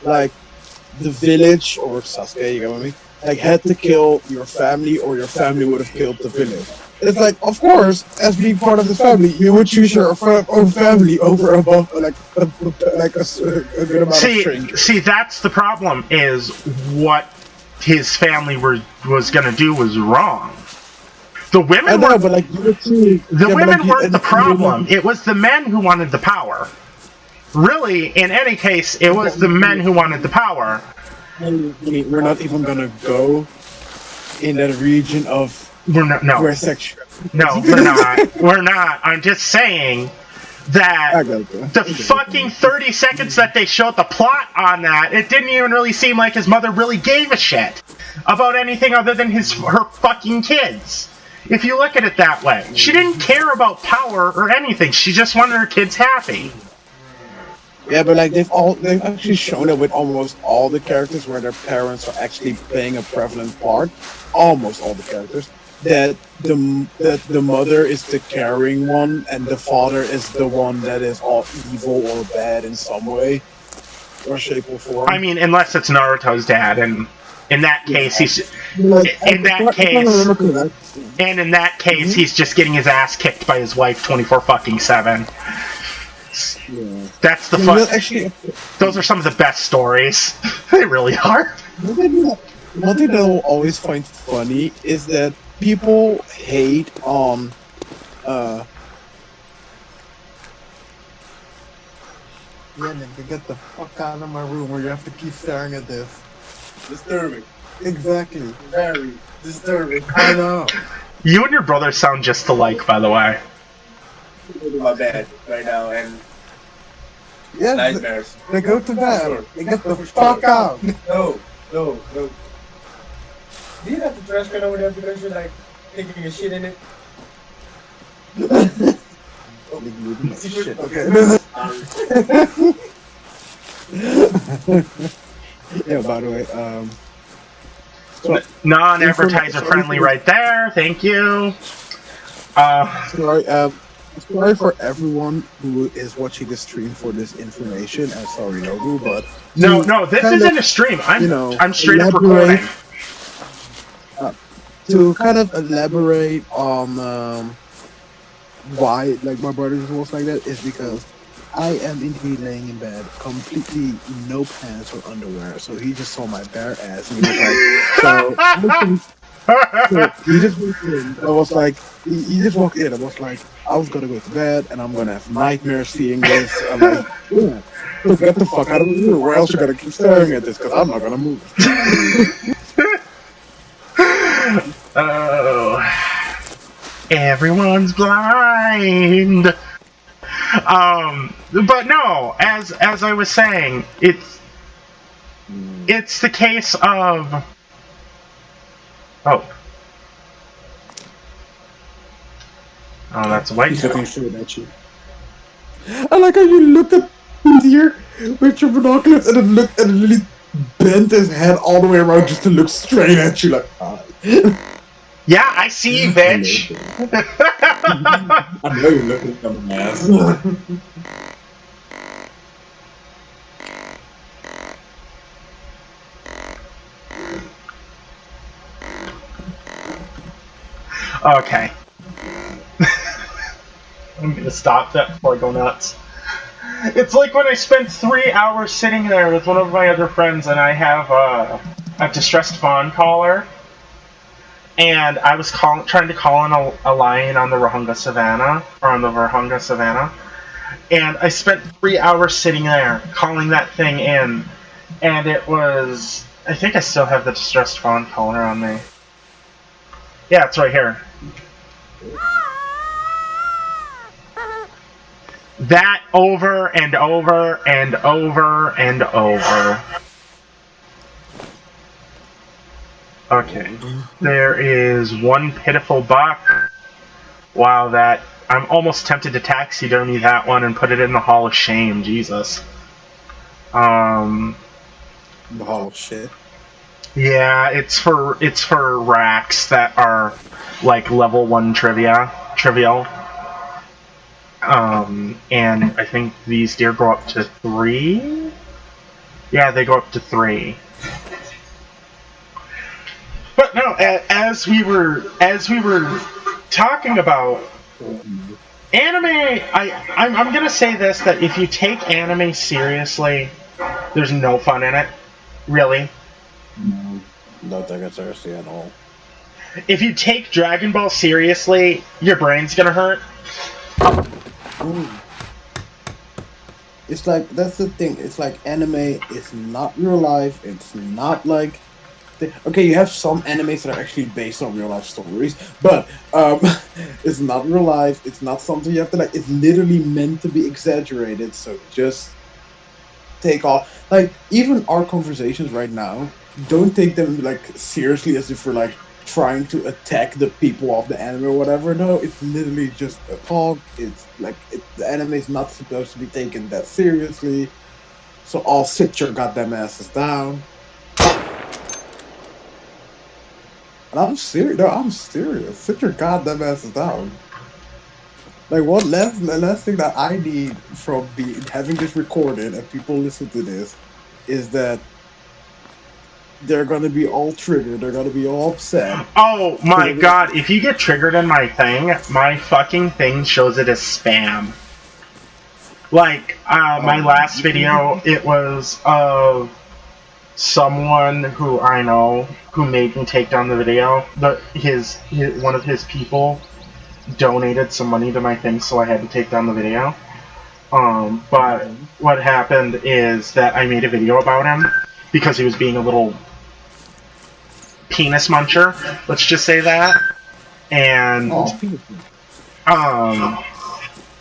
like, the village, or Sasuke, you get what I mean? Like, had to kill your family, or your family would have killed the village. It's like, of course, as being part of the family, you would choose your own family over above, like a good amount of strangers. See, that's the problem, is what his family was gonna do was wrong. The women weren't the problem. It was the men who wanted the power. really, in any case, it was the men who wanted the power. I mean, we're not even gonna go in that region of We're not. No, where sexual. no, we're not. We're not. I'm just saying that the fucking 30 seconds that they showed the plot on that, it didn't even really seem like his mother really gave a shit about anything other than her fucking kids. If you look at it that way, she didn't care about power or anything. She just wanted her kids happy. Yeah, but like they've actually shown it with almost all the characters where their parents are actually playing a prevalent part. Almost all the characters. That the mother is the caring one and the father is the one that is all evil or bad in some way or shape or form. I mean, unless it's Naruto's dad, and in that case, he's in that case he's just getting his ass kicked by his wife 24/7. Yeah. That's the fun. Actually, those are some of the best stories. They really are. One thing that I'll always find funny is that people hate on yeah, nigga, get the fuck out of my room or you have to keep staring at this. Disturbing. Exactly. Very disturbing. I know. You and your brother sound just alike, by the way. Go to my bed right now and Yeah, nightmares. they go to bed. They get the fuck out. No. Do you have the trash can over there because you're like taking a shit in it? Shit. Okay. Yeah. By the way, so, non-advertiser friendly right there. Thank you. Sorry for everyone who is watching the stream for this information. I'm sorry, Nobu, but No, this isn't a stream. I'm straight up recording. To kind of elaborate on why like my brother was like that is because I am indeed laying in bed, completely no pants or underwear. So he just saw my bare ass and he was like, so he just walked in. I was like, he just walked in. I was like, I was gonna go to bed and I'm gonna have nightmares seeing this. I'm like, yeah, get the fuck out of the room. Where else you gonna keep staring at this? Because I'm not gonna move. Oh, everyone's blind. But no, as I was saying, it's the case of oh, that's white. He's looking straight at you. I like how you looked at here with your binoculars and it really bent his head all the way around just to look straight at you like, ah. Yeah, I see you, bitch. I know you're looking at my ass. Okay. I'm gonna stop that before I go nuts. It's like when I spent 3 hours sitting there with one of my other friends and I have a distressed fawn caller. And I was trying to call in a lion on the Virunga Savannah. And I spent 3 hours sitting there calling that thing in. And it was... I think I still have the distressed fawn caller on me. Yeah, it's right here. That over and over and over and over. Okay. There is one pitiful buck. Wow, that... I'm almost tempted to taxidermy that one and put it in the Hall of Shame. Jesus. The Hall of Shit. Yeah, it's for racks that are like level 1 trivial. And I think these deer go up to 3? Yeah, they go up to 3. But no, as we were talking about anime, I'm gonna say this, that if you take anime seriously, there's no fun in it. Really. No, don't take it seriously at all. If you take Dragon Ball seriously, your brain's gonna hurt. It's like that's the thing. It's like anime is not real life. It's not like okay, you have some animes that are actually based on real life stories, but it's not real life. It's not something you have to like. It's literally meant to be exaggerated. So just take off. Like even our conversations right now, don't take them like seriously as if we're like trying to attack the people of the anime or whatever. No, it's literally just a talk. It's like the anime is not supposed to be taken that seriously. So all sit your goddamn asses down. And I'm serious. No, I'm serious. Sit your goddamn asses down. Like what last thing that I need from having this recorded and people listen to this is that they're gonna be all triggered. They're gonna be all upset. Oh Because my god, if you get triggered in my fucking thing shows it as spam. Like, my last video, it was of someone who I know who made me take down the video. But his one of his people donated some money to my thing, so I had to take down the video. But what happened is that I made a video about him because he was being a little penis muncher. Let's just say that. And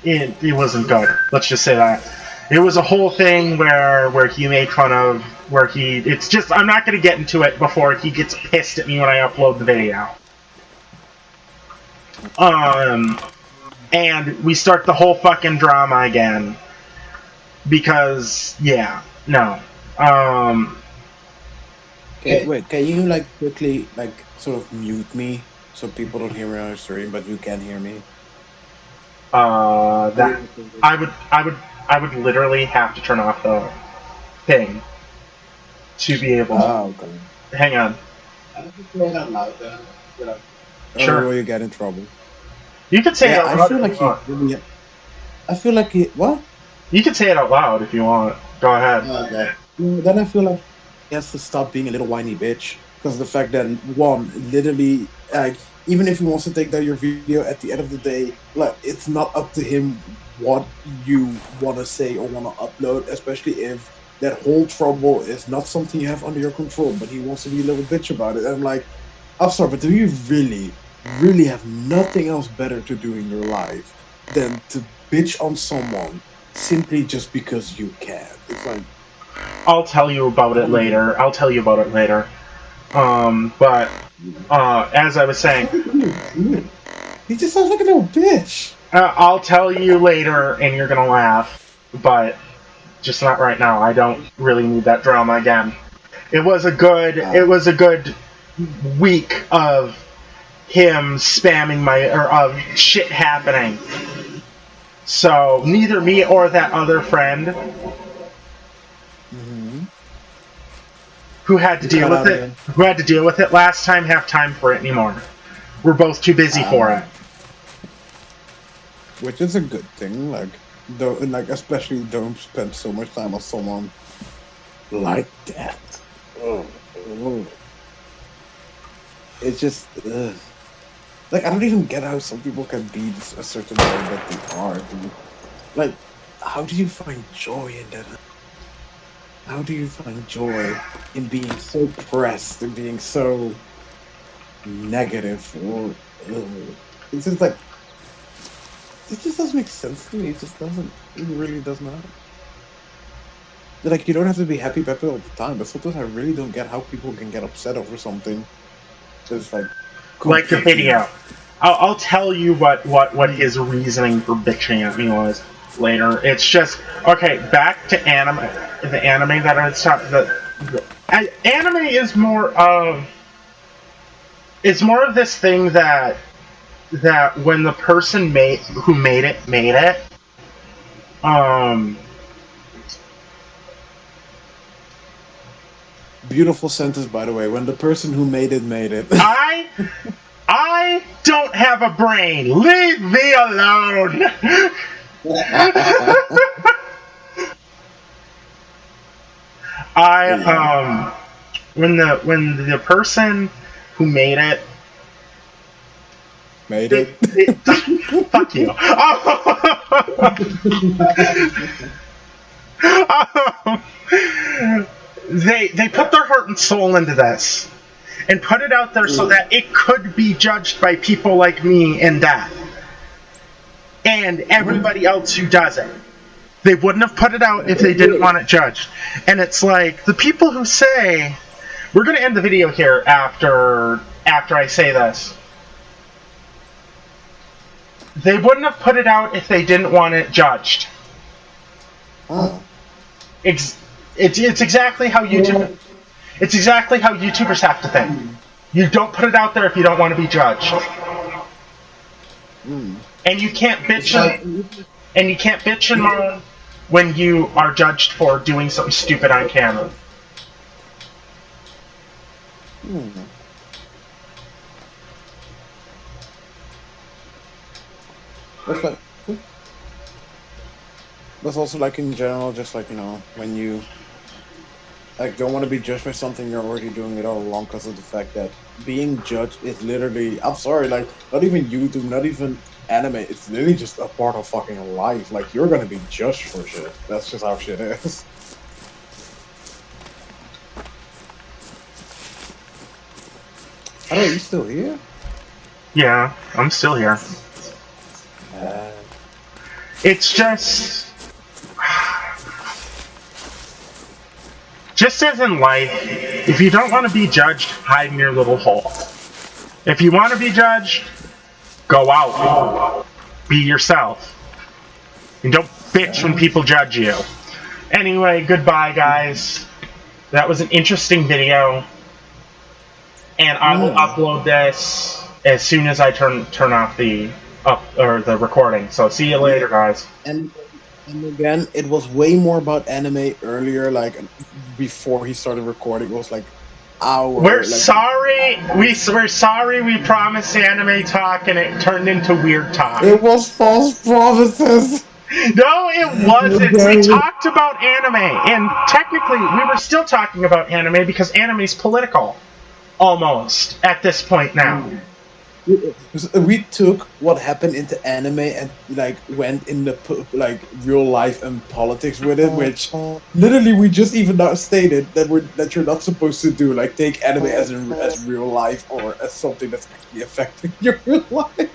it wasn't good. Let's just say that. It was a whole thing where he made fun of it's just I'm not gonna get into it before he gets pissed at me when I upload the video. And we start the whole fucking drama again. Because yeah, no. Wait, can you like quickly like sort of mute me so people don't hear me on the stream, but you can hear me? That I would literally have to turn off the thing to be able to. Oh, okay. Hang on. Sure. Or you get in trouble. You can say it out loud. I feel like I feel like he what? You can say it out loud if you want. Go ahead. Okay. Then I feel like he has to stop being a little whiny bitch because the fact that one literally like even if he wants to take down your video at the end of the day, like it's not up to him what you want to say or want to upload, especially if that whole trouble is not something you have under your control, but he wants to be a little bitch about it. And I'm like, I'm sorry, but do you really have nothing else better to do in your life than to bitch on someone simply just because you can? It's like I'll tell you about it later. But as I was saying, he just sounds like a little bitch. I'll tell you later, and you're gonna laugh, but just not right now. I don't really need that drama again. It was a good week of him spamming of shit happening. So neither me or that other friend who had to deal with it last time have time for it anymore. We're both too busy for it. Which is a good thing. Especially don't spend so much time on someone like that. It's just like I don't even get how some people can be a certain way that they are. Dude. Like, how do you find joy in that? How do you find joy in being so pressed and being so negative? Or it's just like it just doesn't make sense to me. It just doesn't. It really does not. Like you don't have to be happy peppy all the time, but sometimes I really don't get how people can get upset over something. Just like the video. I'll tell you what his reasoning for bitching at me was later. It's just okay. Back to anime. The anime that I was talking. Anime is more of. It's more of this thing that when the person who made it. Beautiful sentence, by the way. When the person who made it. I don't have a brain. Leave me alone. When the person who made it it fuck you. They put their heart and soul into this and put it out there so that it could be judged by people like me in death and everybody else who does it. They wouldn't have put it out if they didn't want it judged. And it's like the people who say, we're going to end the video here after I say this. They wouldn't have put it out if they didn't want it judged. Oh. It's exactly how YouTube. It's exactly how YouTubers have to think. You don't put it out there if you don't want to be judged. And you can't bitch and moan when you are judged for doing something stupid on camera. That's also like in general, just like, you know, when you like don't want to be judged by something, you're already doing it all wrong because of the fact that being judged is literally, I'm sorry, like not even YouTube, not even anime, it's literally just a part of fucking life. Like you're gonna be judged for shit. That's just how shit is. Are you still here? Yeah, I'm still here. It's just as in life, if you don't want to be judged, hide in your little hole. If you want to be judged, go out. Be yourself. And don't bitch when people judge you. Anyway, goodbye, guys. That was an interesting video. And I will upload this as soon as I turn off the recording. So see you later, guys. And again, it was way more about anime earlier, like before he started recording. It was like We're sorry. We're sorry. We promised anime talk, and it turned into weird talk. It was false promises. No, it wasn't. We talked about anime, and technically, we were still talking about anime because anime's political, almost at this point now. We took what happened into anime and like went in the like real life and politics with it, which literally we just even not stated that you're not supposed to do. Like take anime as real life or as something that's actually affecting your real life.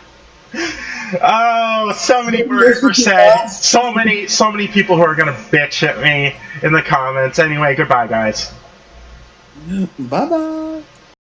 Oh, so many words were said. So many people who are gonna bitch at me in the comments. Anyway, goodbye, guys. Bye bye.